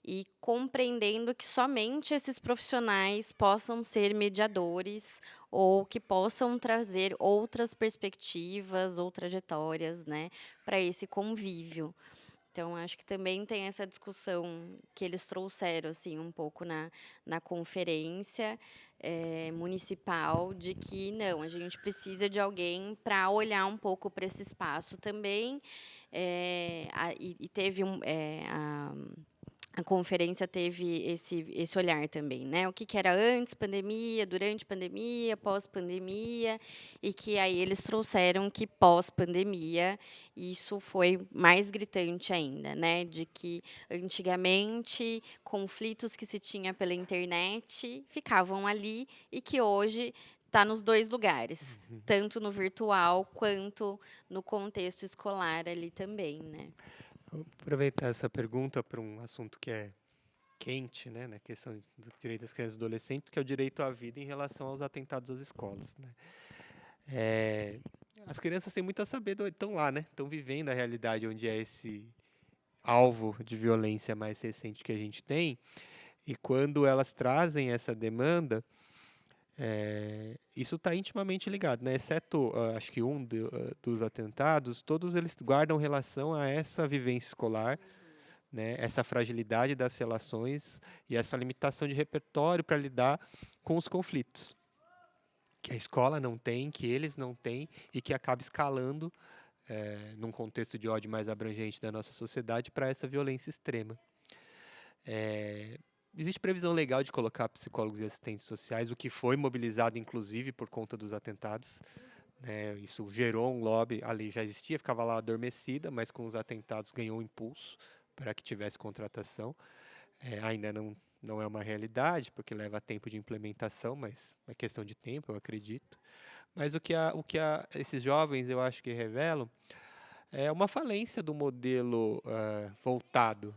E compreendendo que somente esses profissionais possam ser mediadores ou que possam trazer outras perspectivas ou trajetórias, né, para esse convívio. Então, acho que também tem essa discussão que eles trouxeram, assim, um pouco na conferência municipal, de que não, a gente precisa de alguém para olhar um pouco para esse espaço também. E teve a conferência teve esse olhar também, né? O que era antes pandemia, durante pandemia, pós-pandemia, e que aí eles trouxeram que pós-pandemia isso foi mais gritante ainda, né? De que antigamente conflitos que se tinha pela internet ficavam ali e que hoje está nos dois lugares, tanto no virtual quanto no contexto escolar ali também, né? Vou aproveitar essa pergunta para um assunto que é quente, né, na questão do direito das crianças e adolescentes, que é o direito à vida em relação aos atentados às escolas, né? As crianças têm muita sabedoria, estão lá, né? Estão vivendo a realidade onde é esse alvo de violência mais recente que a gente tem, e quando elas trazem essa demanda, isso está intimamente ligado, né? Exceto, acho que dos atentados, todos eles guardam relação a essa vivência escolar, né? Essa fragilidade das relações e essa limitação de repertório para lidar com os conflitos que a escola não tem, que eles não têm e que acaba escalando num contexto de ódio mais abrangente da nossa sociedade para essa violência extrema. Existe previsão legal de colocar psicólogos e assistentes sociais, o que foi mobilizado, inclusive, por conta dos atentados. Né? Isso gerou um lobby, ali já existia, ficava lá adormecida, mas com os atentados ganhou um impulso para que tivesse contratação. Ainda não é uma realidade, porque leva tempo de implementação, mas é questão de tempo, eu acredito. Mas esses jovens, eu acho que revelam, é uma falência do modelo voltado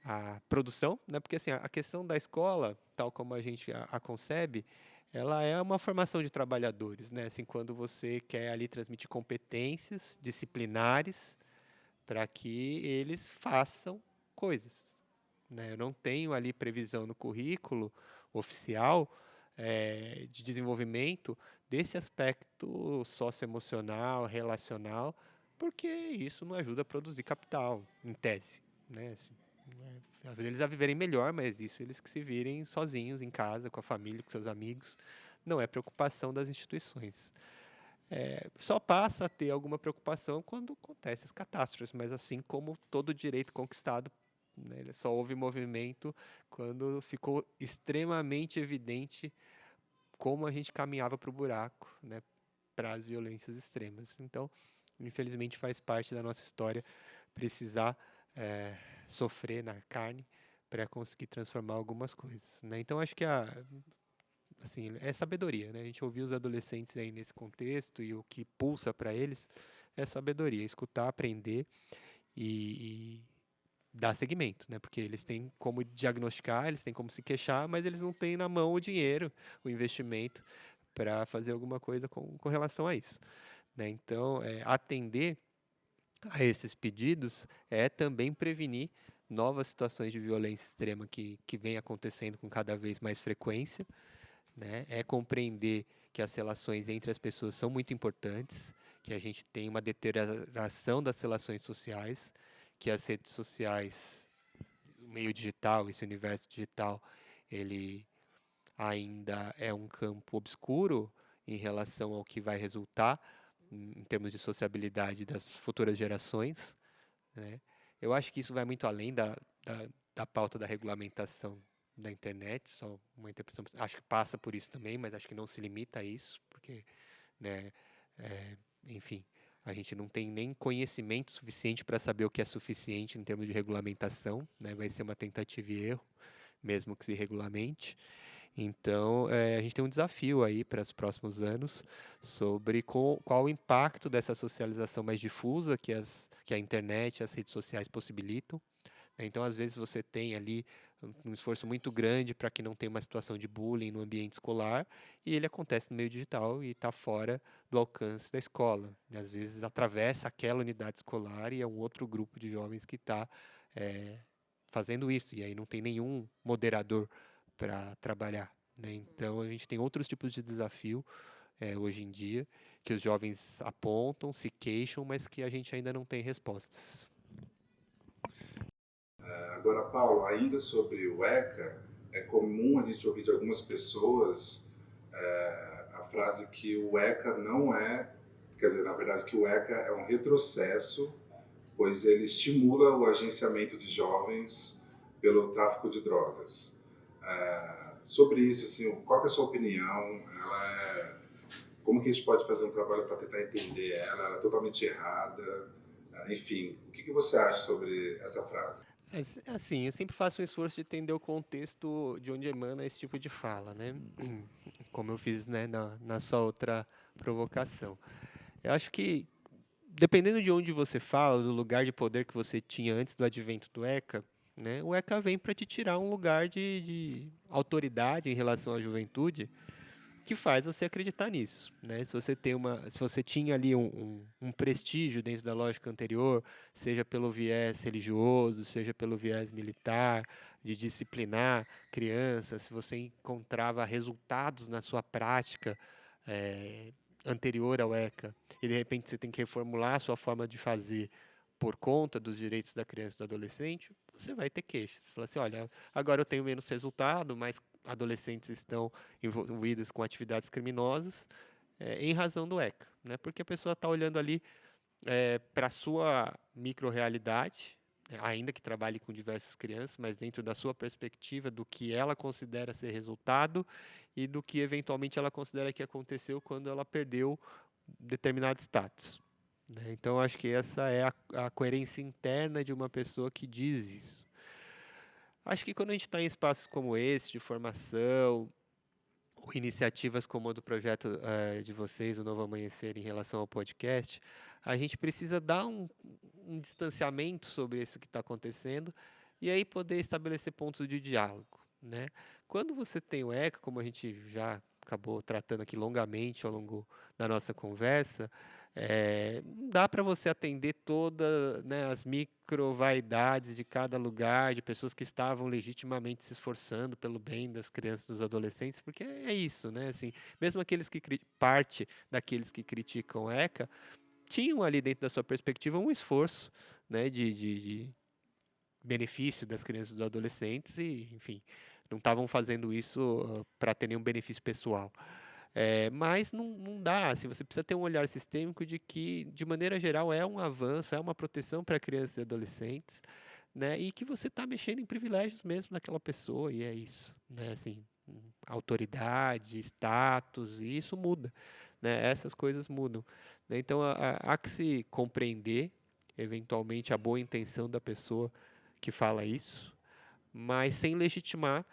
à produção, né? Porque assim, a questão da escola, tal como a gente a concebe, ela é uma formação de trabalhadores, né? Assim, quando você quer ali transmitir competências disciplinares para que eles façam coisas, né? Eu não tenho ali previsão no currículo oficial de desenvolvimento desse aspecto socioemocional, relacional, porque isso não ajuda a produzir capital, em tese, né? Assim, né? Ajuda eles a viverem melhor, mas isso eles que se virem sozinhos em casa, com a família, com seus amigos, não é preocupação das instituições. Só passa a ter alguma preocupação quando acontecem as catástrofes, mas assim como todo direito conquistado, né, ele só houve movimento quando ficou extremamente evidente como a gente caminhava para o buraco, né, para as violências extremas. Então, infelizmente, faz parte da nossa história precisar sofrer na carne para conseguir transformar algumas coisas, né? Então, acho que assim, é sabedoria, né? A gente ouvir os adolescentes aí nesse contexto e o que pulsa para eles é sabedoria, escutar, aprender e dar seguimento, né? Porque eles têm como diagnosticar, eles têm como se queixar, mas eles não têm na mão o dinheiro, o investimento para fazer alguma coisa com relação a isso, né? Então, atender a esses pedidos é também prevenir novas situações de violência extrema que vem acontecendo com cada vez mais frequência, né? É compreender que as relações entre as pessoas são muito importantes, que a gente tem uma deterioração das relações sociais, que as redes sociais, o meio digital, esse universo digital, ele ainda é um campo obscuro em relação ao que vai resultar em termos de sociabilidade das futuras gerações, né? Eu acho que isso vai muito além da pauta da regulamentação da internet, só uma interpretação. Acho que passa por isso também, mas acho que não se limita a isso, porque, né, enfim, a gente não tem nem conhecimento suficiente para saber o que é suficiente em termos de regulamentação, né? Vai ser uma tentativa e erro, mesmo que se regulamente. Então, a gente tem um desafio aí para os próximos anos sobre qual o impacto dessa socialização mais difusa que a internet e as redes sociais possibilitam, né? Então, às vezes, você tem ali um esforço muito grande para que não tenha uma situação de bullying no ambiente escolar, e ele acontece no meio digital e está fora do alcance da escola. E, às vezes, atravessa aquela unidade escolar e é um outro grupo de jovens que está fazendo isso, e aí não tem nenhum moderador para trabalhar, né? Então, a gente tem outros tipos de desafio hoje em dia, que os jovens apontam, se queixam, mas que a gente ainda não tem respostas. Agora, Paulo, ainda sobre o ECA, é comum a gente ouvir de algumas pessoas a frase que o ECA não é, quer dizer, na verdade, que o ECA é um retrocesso, pois ele estimula o agenciamento de jovens pelo tráfico de drogas. Sobre isso, assim, qual que é a sua opinião? Como que a gente pode fazer um trabalho para tentar entender ela? Ela é totalmente errada? Enfim, o que você acha sobre essa frase? Assim, eu sempre faço um esforço de entender o contexto de onde emana esse tipo de fala, né? Como eu fiz, né, na sua outra provocação. Eu acho que, dependendo de onde você fala, do lugar de poder que você tinha antes do advento do ECA, né, o ECA vem para te tirar um lugar de autoridade em relação à juventude, que faz você acreditar nisso, né? Se você tinha ali um prestígio dentro da lógica anterior, seja pelo viés religioso, seja pelo viés militar, de disciplinar crianças, se você encontrava resultados na sua prática anterior ao ECA, e de repente você tem que reformular a sua forma de fazer por conta dos direitos da criança e do adolescente, você vai ter queixas. Você fala assim, olha, agora eu tenho menos resultado, mas adolescentes estão envolvidos com atividades criminosas em razão do ECA, né? Porque a pessoa está olhando ali para a sua micro-realidade, né? Ainda que trabalhe com diversas crianças, mas dentro da sua perspectiva do que ela considera ser resultado e do que eventualmente ela considera que aconteceu quando ela perdeu determinado status, né? Então, acho que essa é a coerência interna de uma pessoa que diz isso. Acho que quando a gente está em espaços como esse, de formação, ou iniciativas como a do projeto de vocês, o Novo Amanhecer, em relação ao podcast, a gente precisa dar um distanciamento sobre isso que está acontecendo e aí poder estabelecer pontos de diálogo, né? Quando você tem o ECA, como a gente já acabou tratando aqui longamente ao longo da nossa conversa, não dá para você atender todas, né, as micro-vaidades de cada lugar, de pessoas que estavam legitimamente se esforçando pelo bem das crianças e dos adolescentes, porque é isso, né? Assim, mesmo aqueles que parte daqueles que criticam o ECA tinham ali dentro da sua perspectiva um esforço, né, de benefício das crianças e dos adolescentes e, enfim, não estavam fazendo isso para ter nenhum benefício pessoal. Mas não dá, assim, você precisa ter um olhar sistêmico de que, de maneira geral, é um avanço, é uma proteção para crianças e adolescentes, né, e que você está mexendo em privilégios mesmo daquela pessoa, e é isso, né, assim, autoridade, status, e isso muda, né, essas coisas mudam, né, então há que se compreender, eventualmente, a boa intenção da pessoa que fala isso, mas sem legitimar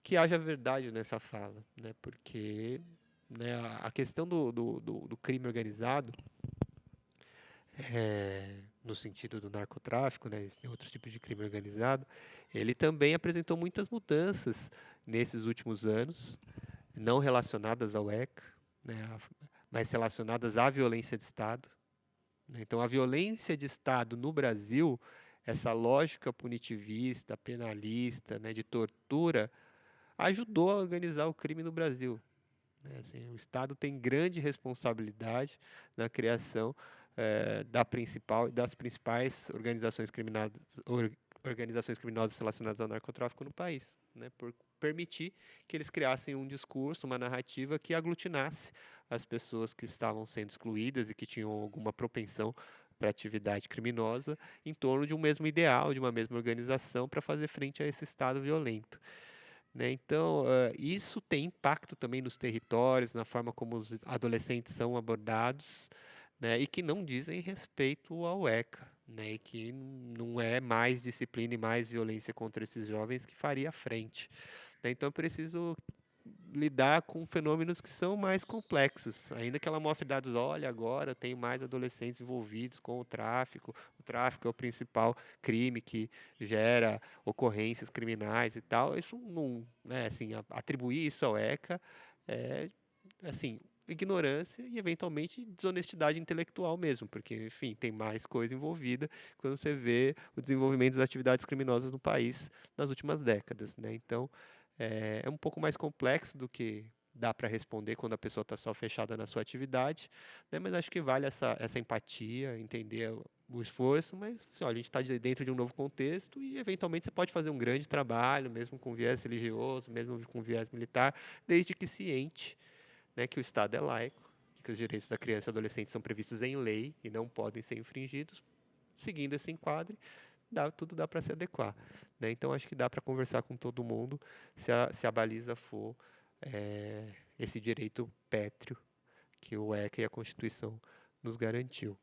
que haja verdade nessa fala, né, porque, né, a questão do crime organizado, no sentido do narcotráfico, né, existem outros tipos de crime organizado, ele também apresentou muitas mudanças nesses últimos anos, não relacionadas ao ECA, né, mas relacionadas à violência de Estado, né. Então, a violência de Estado no Brasil, essa lógica punitivista, penalista, né, de tortura, ajudou a organizar o crime no Brasil, né? Assim, o Estado tem grande responsabilidade na criação das principais organizações criminosas relacionadas ao narcotráfico no país, né? Por permitir que eles criassem um discurso, uma narrativa que aglutinasse as pessoas que estavam sendo excluídas e que tinham alguma propensão para atividade criminosa em torno de um mesmo ideal, de uma mesma organização para fazer frente a esse Estado violento, né? Então, isso tem impacto também nos territórios, na forma como os adolescentes são abordados, né? E que não dizem respeito ao ECA, né? E que não é mais disciplina e mais violência contra esses jovens que faria frente, né? Então, eu preciso lidar com fenômenos que são mais complexos, ainda que ela mostre dados, olha, agora tem mais adolescentes envolvidos com o tráfico é o principal crime que gera ocorrências criminais e tal, isso não, né, assim, atribuir isso ao ECA é, assim, ignorância e, eventualmente, desonestidade intelectual mesmo, porque, enfim, tem mais coisa envolvida quando você vê o desenvolvimento das atividades criminosas no país nas últimas décadas, né? Então, é um pouco mais complexo do que dá para responder quando a pessoa está só fechada na sua atividade, né? Mas acho que vale essa empatia, entender o esforço, mas assim, ó, a gente está dentro de um novo contexto e, eventualmente, você pode fazer um grande trabalho, mesmo com viés religioso, mesmo com viés militar, desde que ciente, né, que o Estado é laico, que os direitos da criança e adolescente são previstos em lei e não podem ser infringidos, seguindo esse enquadre, tudo dá para se adequar, né? Então, acho que dá para conversar com todo mundo se a baliza for esse direito pétreo que o ECA e a Constituição nos garantiu.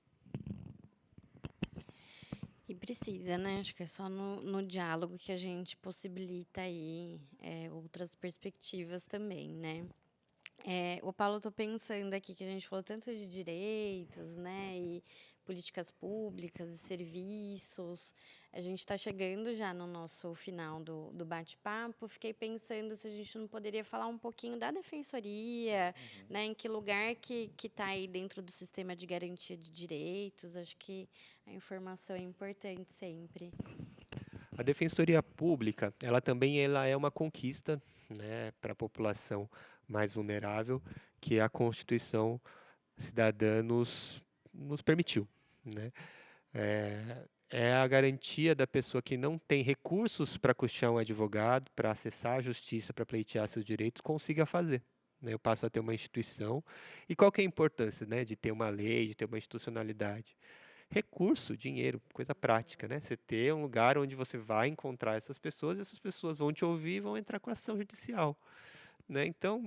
E precisa, né? Acho que é só no diálogo que a gente possibilita aí outras perspectivas também, né? O Paulo, eu tô pensando aqui que a gente falou tanto de direitos, né, e políticas públicas e serviços. A gente está chegando já no nosso final do bate-papo. Fiquei pensando se a gente não poderia falar um pouquinho da defensoria, né, em que lugar que está aí dentro do sistema de garantia de direitos. Acho que a informação é importante sempre. A Defensoria Pública, ela é uma conquista, né, para a população mais vulnerável que a Constituição Cidadã nos permitiu, né? É a garantia da pessoa que não tem recursos para custear um advogado, para acessar a justiça, para pleitear seus direitos, consiga fazer, né? Eu passo a ter uma instituição. E qual que é a importância, né, de ter uma lei, de ter uma institucionalidade? Recurso, dinheiro, coisa prática, né? Você ter um lugar onde você vai encontrar essas pessoas e essas pessoas vão te ouvir e vão entrar com ação judicial, né? Então,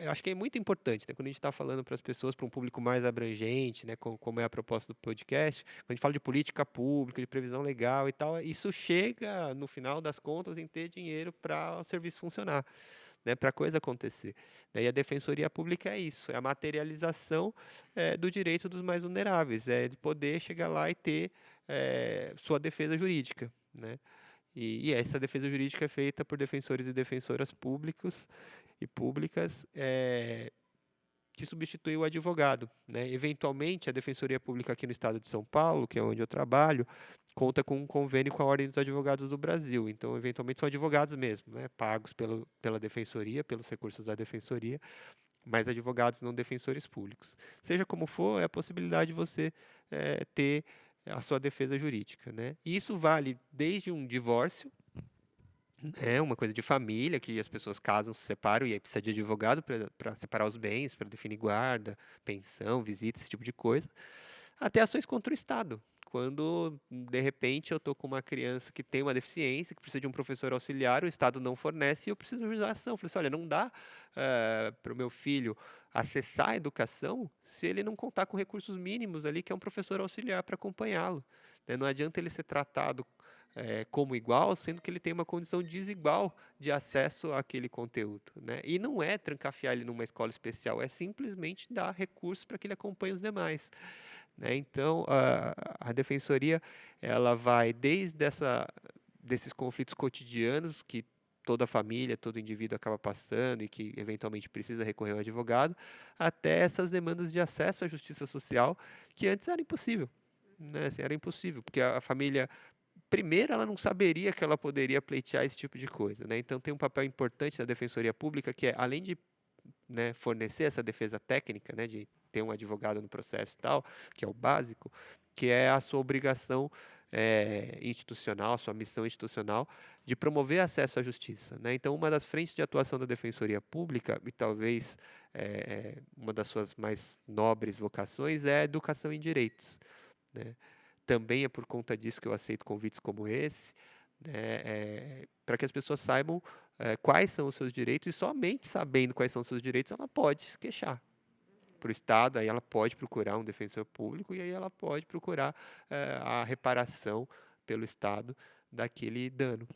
eu acho que é muito importante, né, quando a gente está falando para as pessoas, para um público mais abrangente, né, como é a proposta do podcast, quando a gente fala de política pública, de previsão legal e tal, isso chega, no final das contas, em ter dinheiro para o serviço funcionar, né, para a coisa acontecer. E a Defensoria Pública é isso, é a materialização do direito dos mais vulneráveis, é de poder chegar lá e ter sua defesa jurídica, né? E essa defesa jurídica é feita por defensores e defensoras públicos e públicas que substitui o advogado, né? Eventualmente, a Defensoria Pública aqui no estado de São Paulo, que é onde eu trabalho, conta com um convênio com a Ordem dos Advogados do Brasil. Então, eventualmente, são advogados mesmo, né? Pagos pela Defensoria, pelos recursos da Defensoria, mas advogados não defensores públicos. Seja como for, é a possibilidade de você ter a sua defesa jurídica, né? E isso vale desde um divórcio, é uma coisa de família, que as pessoas casam, se separam, e aí precisa de advogado para separar os bens, para definir guarda, pensão, visita, esse tipo de coisa, até ações contra o Estado. Quando, de repente, eu estou com uma criança que tem uma deficiência, que precisa de um professor auxiliar, o Estado não fornece e eu preciso de ação. Eu falei assim, olha, não dá para o meu filho acessar a educação se ele não contar com recursos mínimos ali, que é um professor auxiliar para acompanhá-lo. Né? Não adianta ele ser tratado como igual, sendo que ele tem uma condição desigual de acesso àquele conteúdo. Né? E não é trancafiar ele numa escola especial, é simplesmente dar recursos para que ele acompanhe os demais. Né? Então, a Defensoria ela vai desses conflitos cotidianos que toda família, todo indivíduo acaba passando e que eventualmente precisa recorrer ao advogado, até essas demandas de acesso à justiça social que antes era impossível. Né? Assim, era impossível, porque a família primeiro, ela não saberia que ela poderia pleitear esse tipo de coisa. Né? Então, tem um papel importante da Defensoria Pública, que é, além de, né, fornecer essa defesa técnica, né, de ter um advogado no processo e tal, que é o básico, que é a sua obrigação institucional, sua missão institucional, de promover acesso à justiça. Né? Então, uma das frentes de atuação da Defensoria Pública, e talvez uma das suas mais nobres vocações, é a educação em direitos. Né? Também é por conta disso que eu aceito convites como esse, né, para que as pessoas saibam quais são os seus direitos, e somente sabendo quais são os seus direitos, ela pode se queixar para o Estado, aí ela pode procurar um defensor público, e aí ela pode procurar a reparação pelo Estado daquele dano.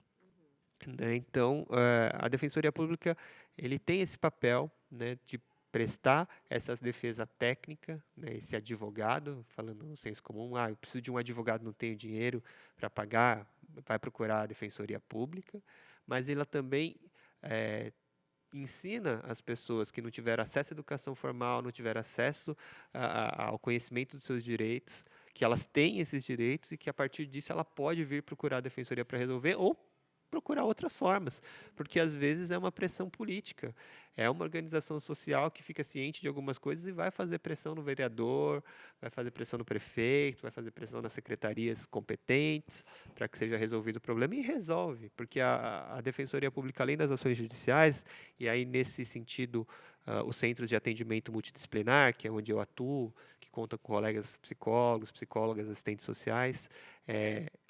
Né? Então, a Defensoria Pública ele tem esse papel, né, de prestar essa defesa técnica, né, esse advogado, falando no senso comum, eu preciso de um advogado, não tenho dinheiro para pagar, vai procurar a Defensoria Pública, mas ela também ensina as pessoas que não tiveram acesso à educação formal, não tiveram acesso ao conhecimento dos seus direitos, que elas têm esses direitos e que a partir disso ela pode vir procurar a Defensoria para resolver ou procurar outras formas, porque às vezes é uma pressão política, é uma organização social que fica ciente de algumas coisas e vai fazer pressão no vereador, vai fazer pressão no prefeito, vai fazer pressão nas secretarias competentes para que seja resolvido o problema, e resolve, porque a Defensoria Pública, além das ações judiciais, e aí nesse sentido os centros de atendimento multidisciplinar, que é onde eu atuo, que conta com colegas psicólogos, psicólogas, assistentes sociais,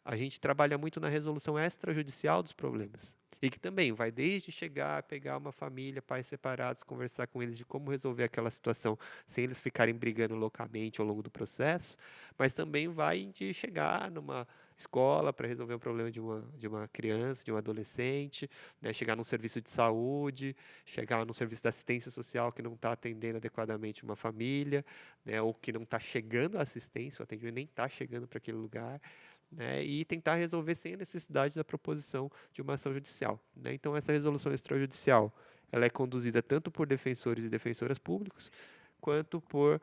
a gente trabalha muito na resolução extrajudicial dos problemas. E que também vai desde chegar, pegar uma família, pais separados, conversar com eles de como resolver aquela situação sem eles ficarem brigando loucamente ao longo do processo, mas também vai de chegar numa escola para resolver um problema de uma criança, de um adolescente, né, chegar num serviço de saúde, chegar num serviço de assistência social que não está atendendo adequadamente uma família, né, ou que não está chegando a assistência, o atendimento nem está chegando para aquele lugar. Né, e tentar resolver sem a necessidade da proposição de uma ação judicial. Né? Então, essa resolução extrajudicial ela é conduzida tanto por defensores e defensoras públicos, quanto por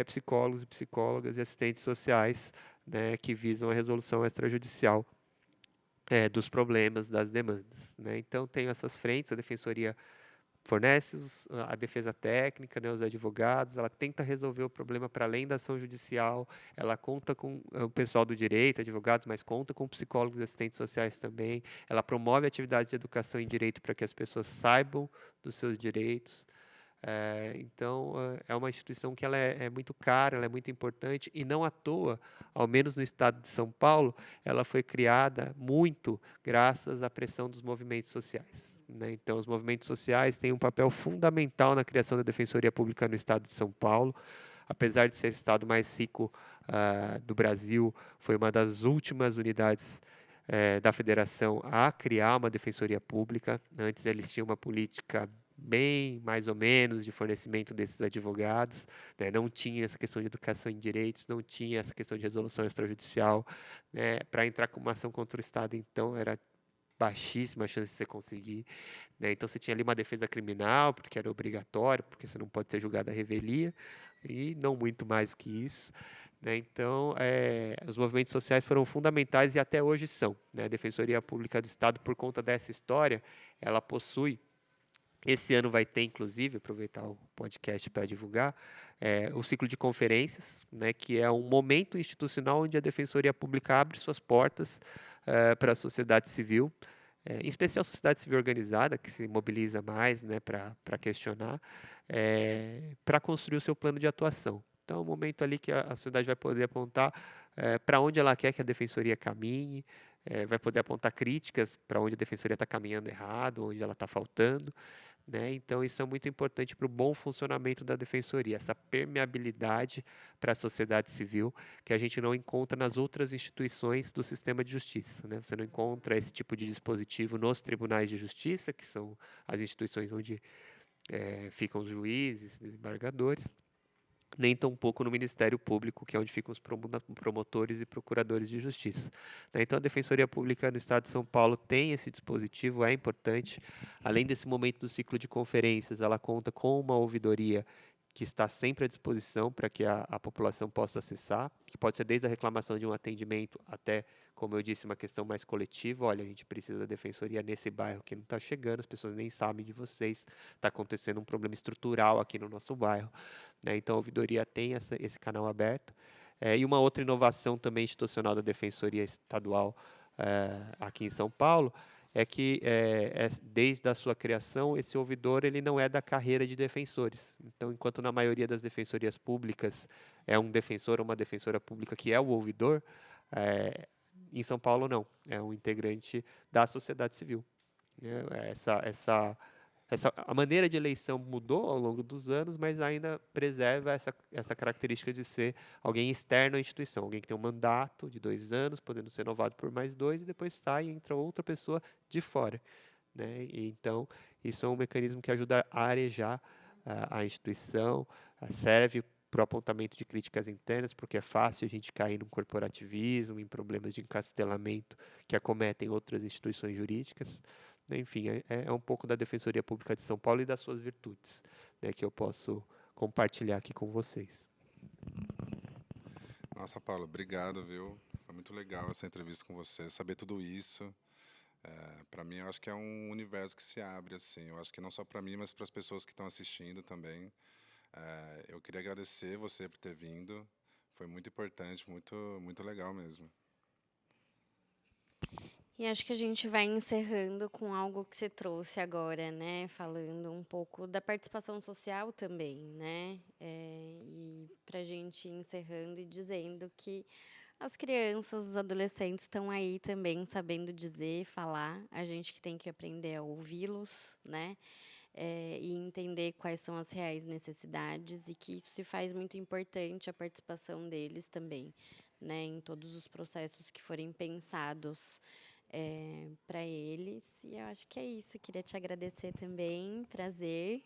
psicólogos e psicólogas e assistentes sociais, né, que visam a resolução extrajudicial dos problemas, das demandas. Né? Então, tem essas frentes, a defensoria fornece a defesa técnica, né, os advogados, ela tenta resolver o problema para além da ação judicial, ela conta com o pessoal do direito, advogados, mas conta com psicólogos e assistentes sociais também, ela promove atividades de educação em direito para que as pessoas saibam dos seus direitos. Então, é uma instituição que ela é muito cara, ela é muito importante, e não à toa, ao menos no estado de São Paulo, ela foi criada muito graças à pressão dos movimentos sociais. né? Então, os movimentos sociais têm um papel fundamental na criação da Defensoria Pública no Estado de São Paulo. Apesar de ser o estado mais rico do Brasil, foi uma das últimas unidades da federação a criar uma defensoria pública. Antes eles tinham uma política bem mais ou menos de fornecimento desses advogados, né? Não tinha essa questão de educação em direitos, não tinha essa questão de resolução extrajudicial, né? Para entrar com uma ação contra o Estado, então, era baixíssima a chance de você conseguir, né? Então você tinha ali uma defesa criminal, porque era obrigatório, porque você não pode ser julgado à revelia, e não muito mais que isso, né? Então, os movimentos sociais foram fundamentais e até hoje são, né? A Defensoria Pública do Estado, por conta dessa história, ela possui. Esse ano vai ter, inclusive, aproveitar o podcast para divulgar, o ciclo de conferências, né, que é um momento institucional onde a Defensoria Pública abre suas portas para a sociedade civil, em especial a sociedade civil organizada, que se mobiliza mais, né, para questionar, para construir o seu plano de atuação. Então, é um momento ali que a sociedade vai poder apontar para onde ela quer que a Defensoria caminhe, vai poder apontar críticas para onde a Defensoria está caminhando errado, onde ela está faltando, né? Então, isso é muito importante para o bom funcionamento da defensoria, essa permeabilidade para a sociedade civil que a gente não encontra nas outras instituições do sistema de justiça, né? Você não encontra esse tipo de dispositivo nos tribunais de justiça, que são as instituições onde ficam os juízes, desembargadores, nem tampouco no Ministério Público, que é onde ficam os promotores e procuradores de justiça, né? Então, a Defensoria Pública no Estado de São Paulo tem esse dispositivo, é importante. Além desse momento do ciclo de conferências, ela conta com uma ouvidoria que está sempre à disposição para que a população possa acessar, que pode ser desde a reclamação de um atendimento até, como eu disse, uma questão mais coletiva. Olha, a gente precisa da defensoria nesse bairro que não está chegando, as pessoas nem sabem de vocês, está acontecendo um problema estrutural aqui no nosso bairro, né? Então, a ouvidoria tem esse canal aberto. E uma outra inovação também institucional da Defensoria Estadual aqui em São Paulo é que, desde a sua criação, esse ouvidor ele não é da carreira de defensores. Então, enquanto na maioria das defensorias públicas é um defensor ou uma defensora pública que é o ouvidor, em São Paulo não, é um integrante da sociedade civil, né? A maneira de eleição mudou ao longo dos anos, mas ainda preserva essa característica de ser alguém externo à instituição, alguém que tem um mandato de 2 anos, podendo ser renovado por mais 2, e depois sai e entra outra pessoa de fora, né? E, então, isso é um mecanismo que ajuda a arejar a instituição, serve para o apontamento de críticas internas, porque é fácil a gente cair no corporativismo, em problemas de encastelamento que acometem outras instituições jurídicas. Enfim, é um pouco da Defensoria Pública de São Paulo e das suas virtudes, né, que eu posso compartilhar aqui com vocês. Nossa, Paulo, obrigado, viu? Foi muito legal essa entrevista com você, saber tudo isso. Para mim, eu acho que é um universo que se abre, assim. Eu acho que não só para mim, mas para as pessoas que estão assistindo também. Eu queria agradecer você por ter vindo. Foi muito importante, muito, muito legal mesmo. E acho que a gente vai encerrando com algo que você trouxe agora, né? Falando um pouco da participação social também, né? E para a gente ir encerrando e dizendo que as crianças, os adolescentes estão aí também sabendo dizer, falar. A gente que tem que aprender a ouvi-los, né? E entender quais são as reais necessidades e que isso se faz muito importante a participação deles também, né? Em todos os processos que forem pensados para eles. E eu acho que é isso. Queria te agradecer também, prazer.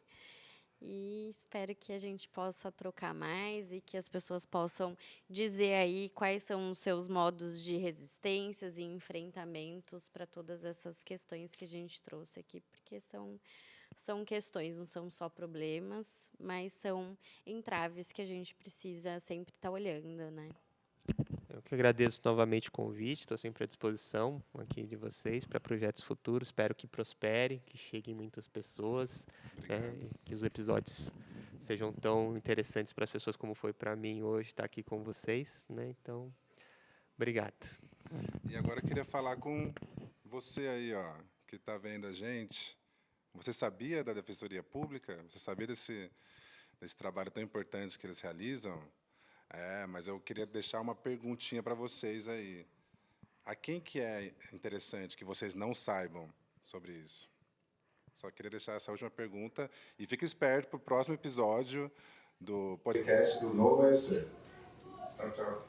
E espero que a gente possa trocar mais e que as pessoas possam dizer aí quais são os seus modos de resistências e enfrentamentos para todas essas questões que a gente trouxe aqui, porque são questões, não são só problemas, mas são entraves que a gente precisa sempre estar olhando, né? Eu que agradeço novamente o convite, estou sempre à disposição aqui de vocês para projetos futuros. Espero que prosperem, que cheguem muitas pessoas, né, que os episódios sejam tão interessantes para as pessoas como foi para mim hoje estar aqui com vocês, né? Então, obrigado. E agora eu queria falar com você aí, ó, que está vendo a gente. Você sabia da Defensoria Pública? Você sabia desse trabalho tão importante que eles realizam? Mas eu queria deixar uma perguntinha para vocês aí. A quem que é interessante que vocês não saibam sobre isso? Só queria deixar essa última pergunta. E fique esperto para o próximo episódio do podcast do Novo Amanhecer. Tchau, tchau.